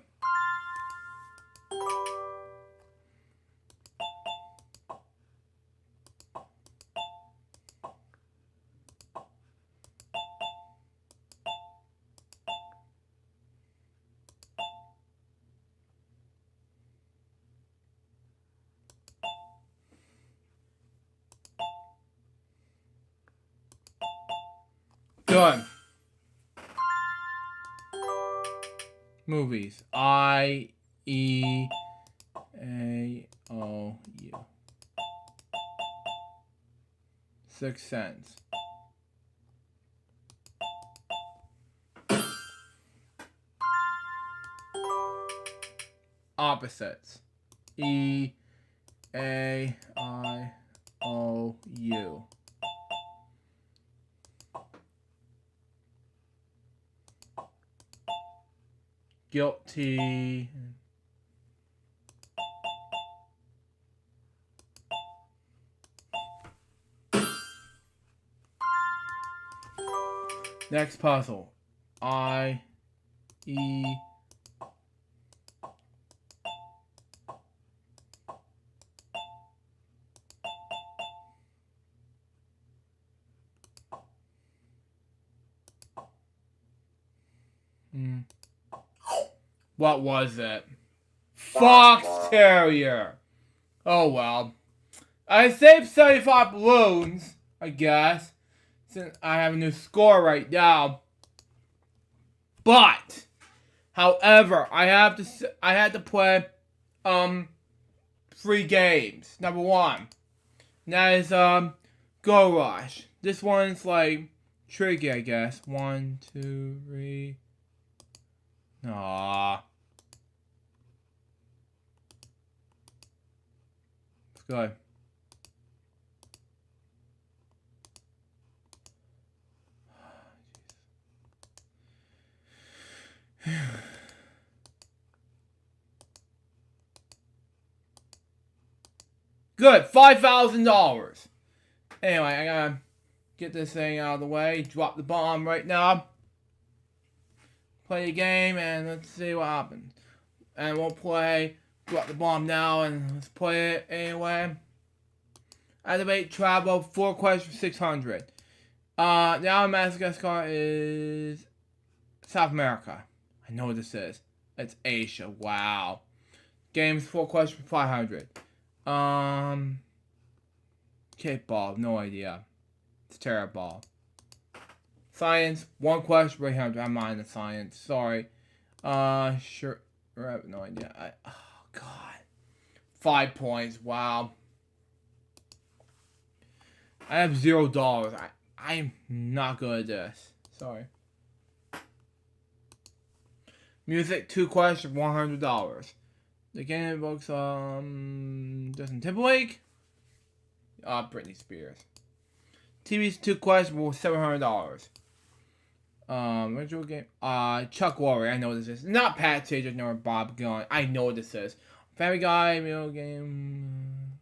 Good. Movies. I-E-A-O-U. Sixth Sense. opposites. E-A-I-O-U. Guilty. Next puzzle. I, E, What was it? Fox Terrier. Oh well. I saved 75 balloons, I guess, since I have a new score right now. But, however, I had to play 3 games. Number 1. And that is Go Rush. This one's like tricky, I guess. 1, 2, 3. Aww. It's good. Good, $5,000. Anyway, I gotta get this thing out of the way. Drop the bomb right now. Play the game and let's see what happens. And we'll play. Drop the bomb now and let's play it anyway. Activate travel 4 questions for 600. Now Madagascar is South America. I know what this is. It's Asia. Wow. Games 4 questions for 500. Kickball, no idea. It's terrible. Science, 1 question for 800. I'm not in the science. Sorry. Sure. I have no idea. Oh God. 5 points. Wow. I have $0. I'm not good at this. Sorry. Music, 2 questions, $100. The game books, Justin Timberlake. Britney Spears. TV's 2 questions for $700. Original game, Chuck Lorre. I know what this is. Not Pat Sajak nor Bob Gunn. I know what this is. Family Guy, video game.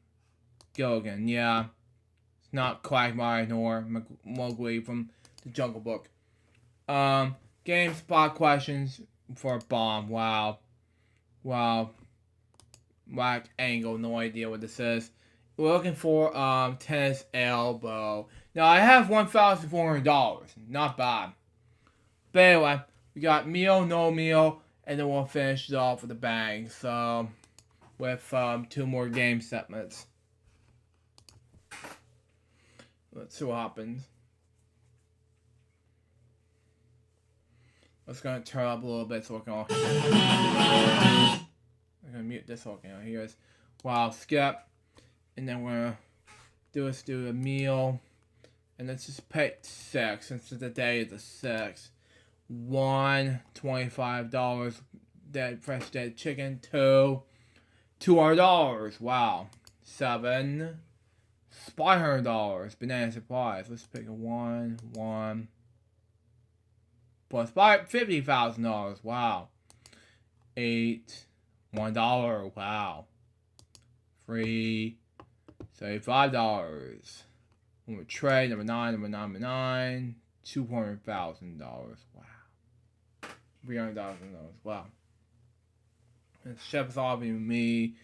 Gilligan, yeah. It's not Quagmire nor Mowgli from the Jungle Book. Game spot questions for a bomb. Wow. Wow. Whack angle. No idea what this is. We're looking for tennis elbow. Now I have $1,400. Not bad. But anyway, we got meal, no meal, and then we'll finish it off with a bang. So with 2 more game segments. Let's see what happens. Let's gonna turn up a little bit so we can all. I'm gonna mute this whole thing. Here's wow, skip, and then we're gonna do a meal, and let's just pay 6 since the day is the 6th. $125 dead fresh dead chicken. $200. Wow. 7 $500 banana supplies. Let's pick a 1 plus $50,000. Wow. 8 $1. Wow. 3 $35. Number tray number 9 $200,000. Wow. $300,000. Wow. And Chef's offering me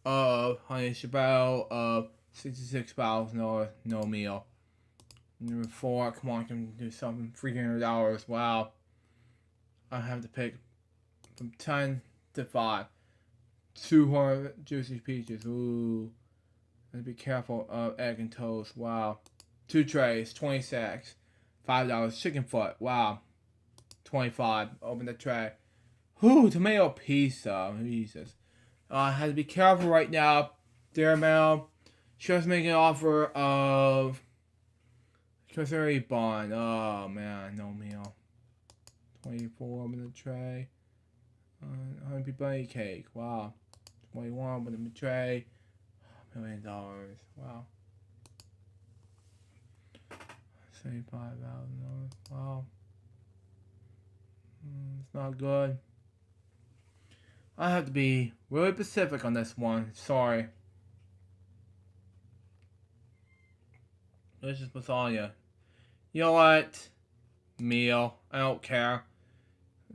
Honey Chappelle of $66,000. No meal. Number 4, come on, can do something. $300. Wow. I have to pick from 10 to 5. 200 juicy peaches. Ooh. Let's be careful of egg and toast. Wow. 2 trays, 26. $5. Chicken foot. Wow. 25. Open the tray. Ooh, tomato pizza. Jesus. I have to be careful right now. Dairy Mail. Just making an offer of Cursory Bond. Oh man, no meal. 24. Open the tray. Honey Bunny cake. Wow. 21 with a betray. $1 million. Wow. $75,000. Wow. It's not good. I have to be really specific on this one. Sorry. This is lasagna. You know what? Meal. I don't care.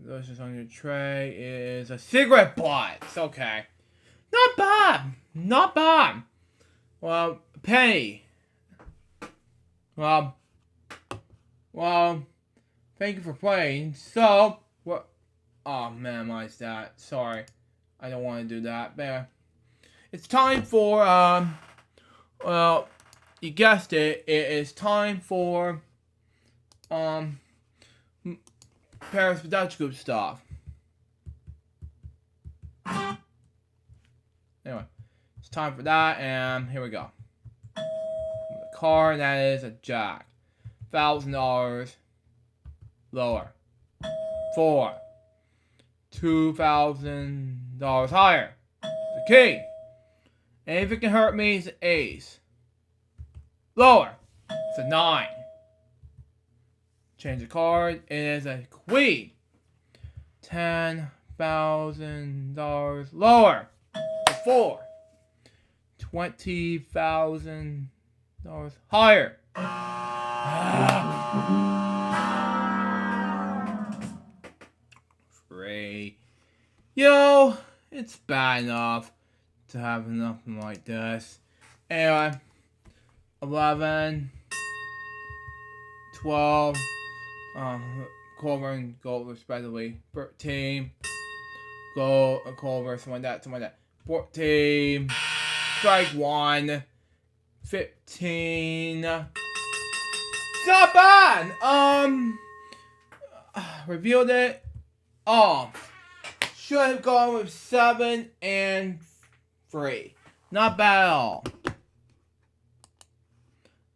This is on your tray is a cigarette butt. It's okay. Not bad. Not bad. Well, penny. Well, thank you for playing. So, what? Oh man, why is that? Sorry. I don't want to do that. But it's time for, well, you guessed it. It is time for, Paris Production Group stuff. Anyway, it's time for that, and here we go. The car, that is a jack. $1,000 lower. 4. $2,000 higher. The king. And if it can hurt me, it's an ace. Lower. It's a 9. Change the card. It is a queen. $10,000 lower. A 4. $20,000 higher. 3. Yo, it's bad enough to have nothing like this. Anyway, 11, 12, Clover and Gold respectively. 13, Gold, Clover, something like that. 14, strike 1. 15. It's not bad. Revealed it. Oh, should have gone with 7 and 3. Not bad at all.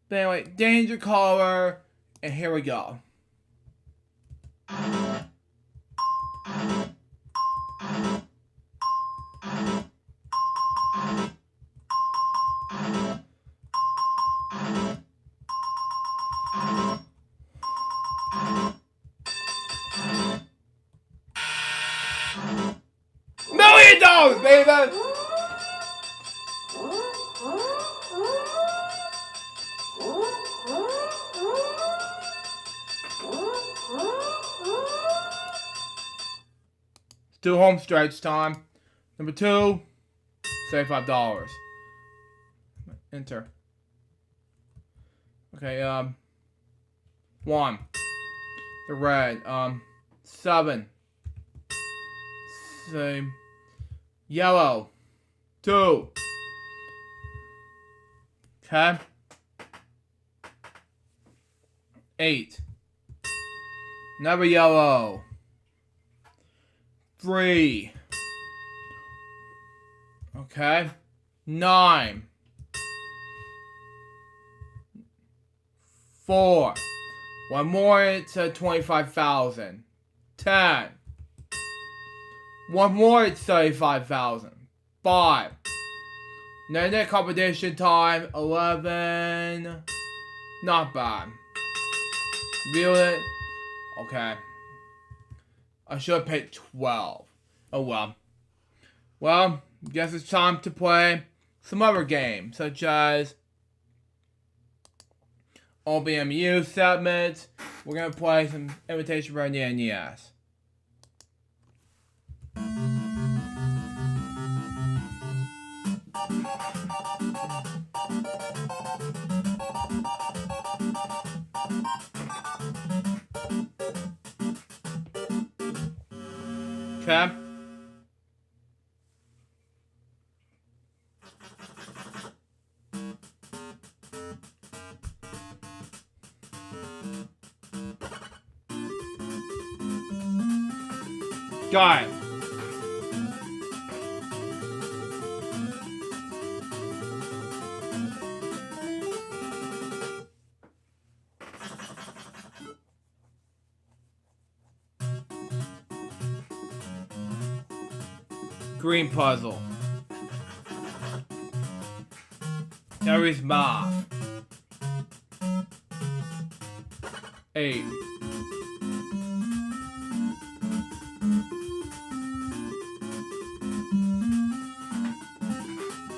But anyway, danger color, and here we go. $1 million, baby! Still home stretch time. Number 2, $75. Enter. Okay, 1. The red, 7. Same. Yellow, 2. Okay. 8. Another yellow. 3. Okay. 9. 4. One more, it's 25,000. 10. One more, it's 35,000. 5. Next competition time, 11. Not bad. Feel it? Okay. I should have picked 12. Oh well. Well, guess it's time to play some other games, such as OBMU segments. We're gonna play some Invitation Run the NES. Okay. Got it. Green puzzle. Terry's math. 8.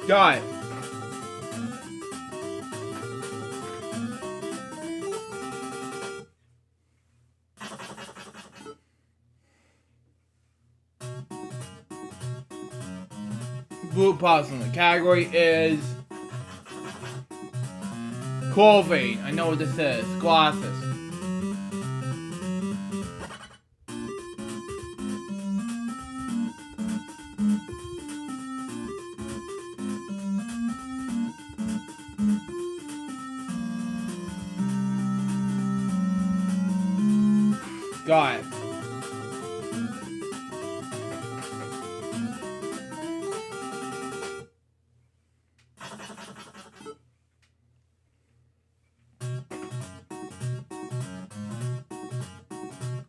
Got it. Blue puzzle. The category is clothing. I know what this is. Glasses. Got it.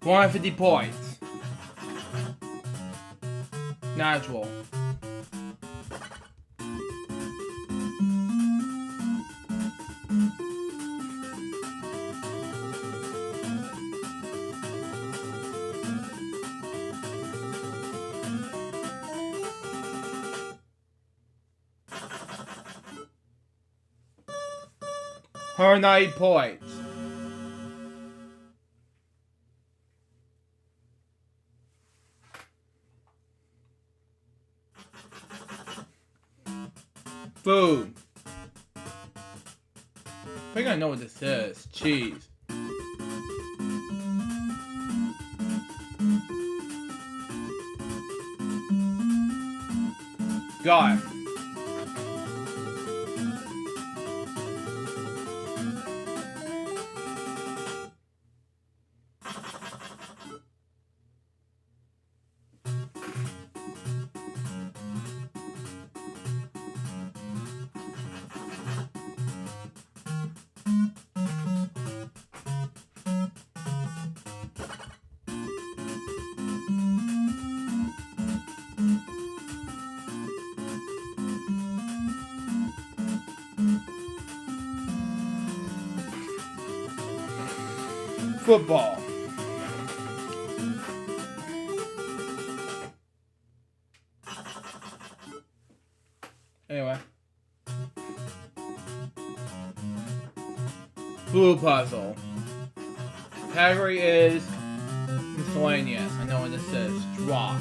$150. Natural. $190. Food. I think I know what this is. Cheese. Got it. Football. Anyway. Blue puzzle. Category is miscellaneous. I know what this is. Draw.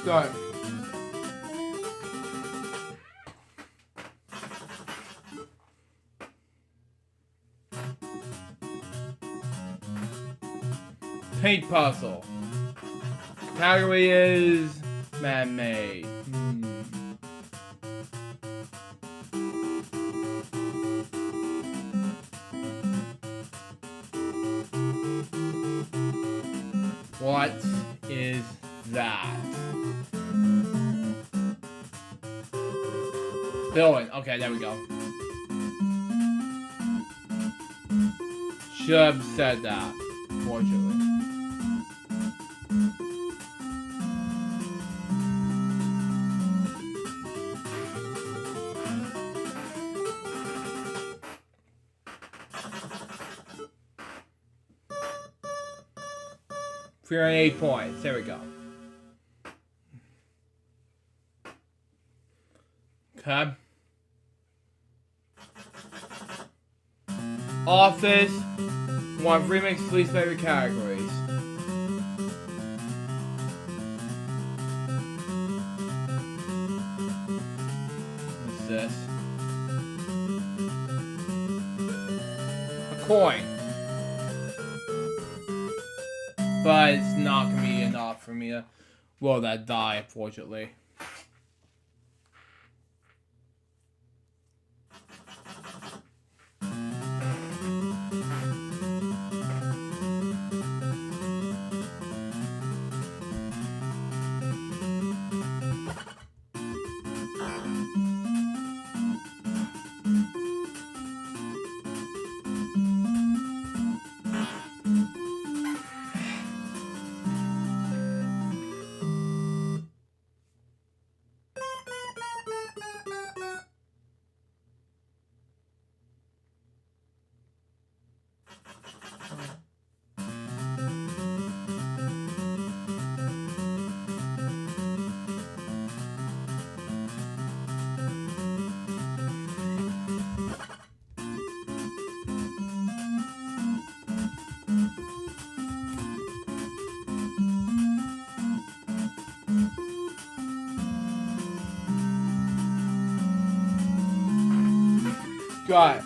Go. Paint puzzle. Category is man-made. What is that? Building. Okay, there we go. Should have said that, fortunately. $308. There we go. Okay. Office. One of Remix's least favorite categories. What's this? A coin. But it's not gonna be enough for me to roll that die, unfortunately. Got it.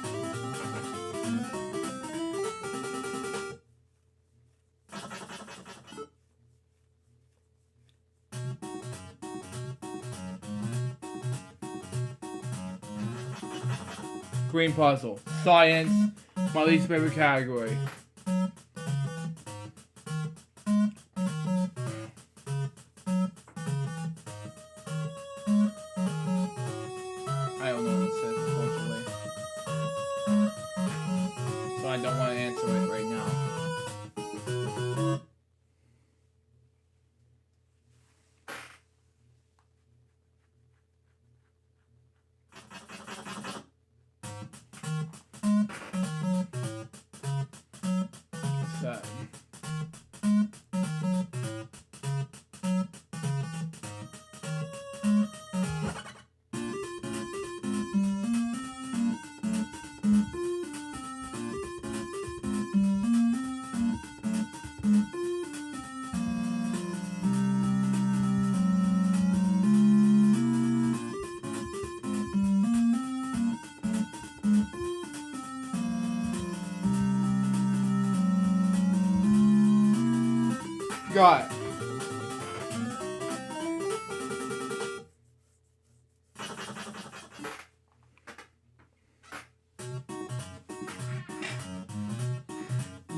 Green puzzle. Science. My least favorite category. I don't know what this is, unfortunately. So I don't want to answer it right now. So. Got it.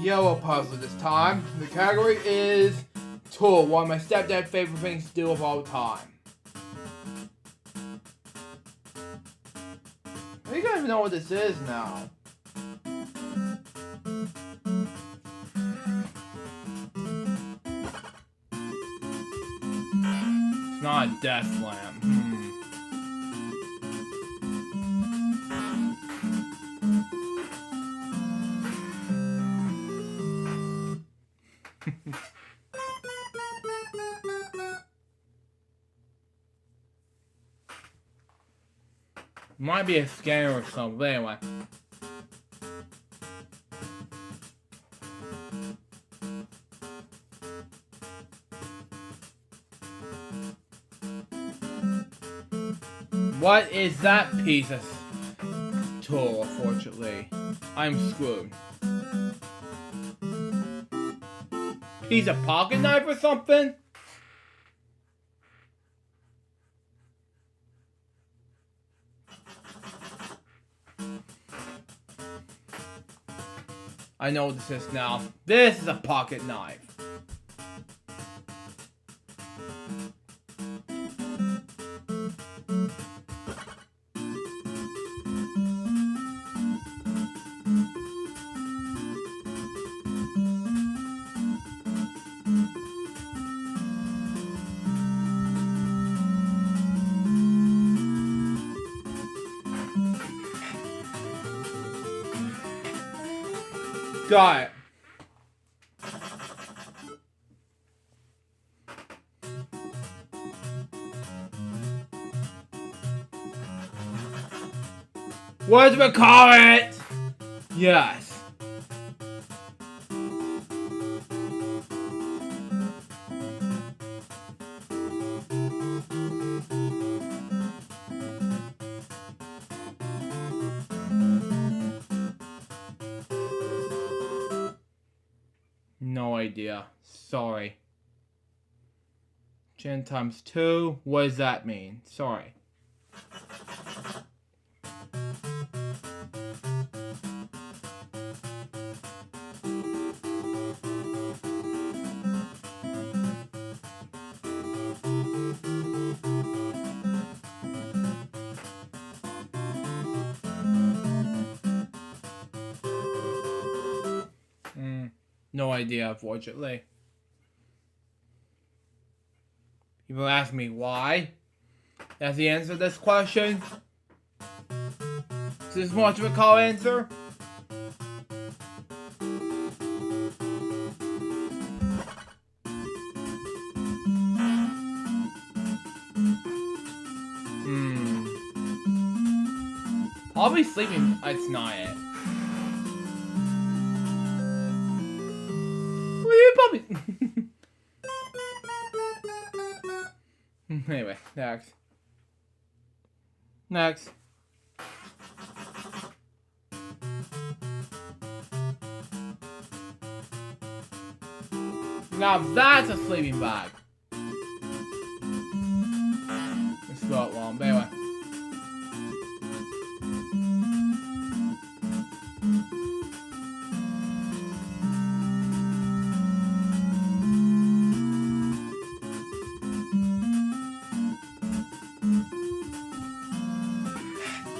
Yellow puzzle this time. The category is tool, one of my stepdad's favorite things to do of all time. I think I don't even know what this is now. It's not a death lamp. Might be a scanner or something, but anyway. What is that piece of tool, unfortunately? I'm screwed. Piece of pocket knife or something? I know what this is now. This is a pocket knife. Got it. What do we call it? Yes. No idea. Sorry. 10 times 2. What does that mean? Sorry. No idea, unfortunately. People ask me why. That's the answer to this question. Is this much of a call answer? I'll be sleeping. It's not it. Probably. Anyway, next. Now that's a sleeping bag. It's not long, but anyway.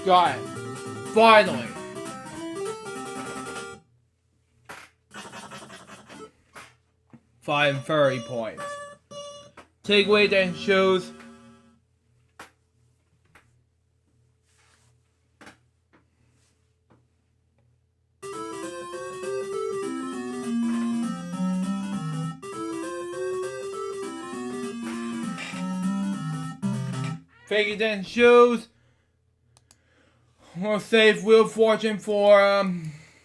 Got it. Finally. Five 30 points. Takeaway then shows Fake then shows we'll save Wheel of Fortune for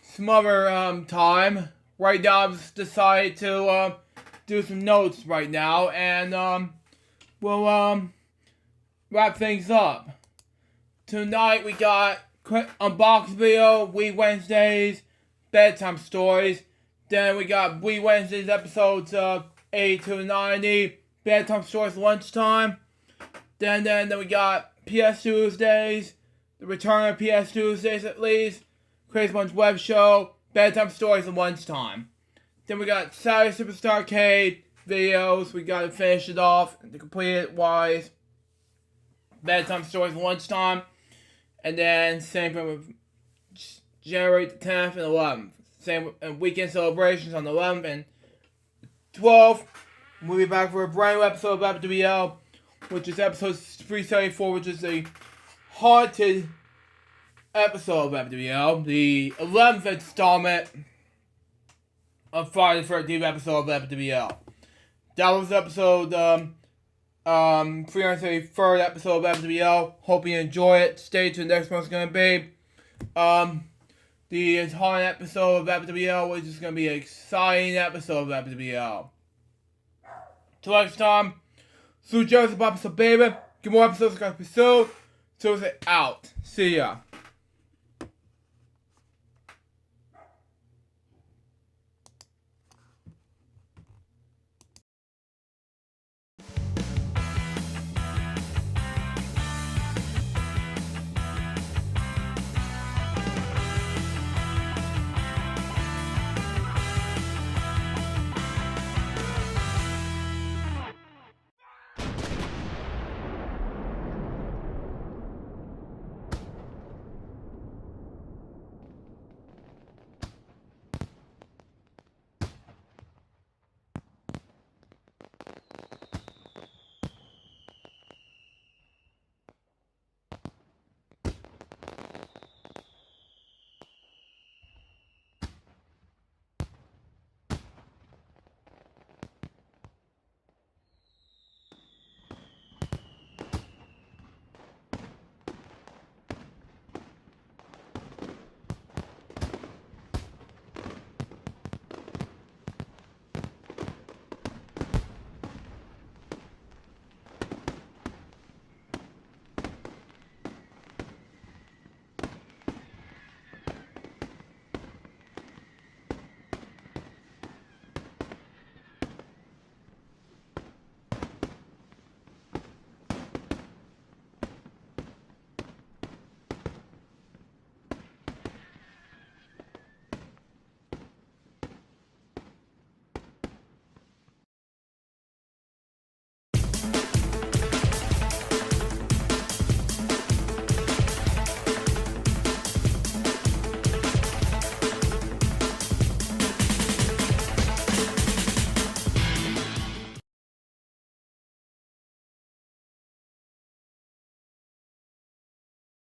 some other time. Right now I've just decided to do some notes right now, and we'll wrap things up. Tonight we got quick unboxing video, Wee Wednesdays, bedtime stories. Then we got Wee Wednesdays episodes 80 to 90, bedtime stories lunchtime. Then we got PS Tuesdays, the return of PS Tuesdays at least, Crazy Bunch web show, bedtime stories at lunchtime. Then we got Saturday Superstar Arcade videos. We gotta finish it off to complete it wise. Bedtime stories at lunchtime. And then same thing with January the 10th and 11th. Same weekend celebrations on the 11th and 12th. We'll be back for a brand new episode of FWL, which is episode 374, which is a haunted episode of FWL, the 11th installment of Friday the 13th episode of FWL. That was episode 373rd episode of FWL. Hope you enjoy it. Stay tuned. Next one's gonna be the entire episode of FWL, which is gonna be an exciting episode of FWL. Till next time, Sue Joseph episode, baby. Get more episodes, guys. Episode. So it's out. See ya.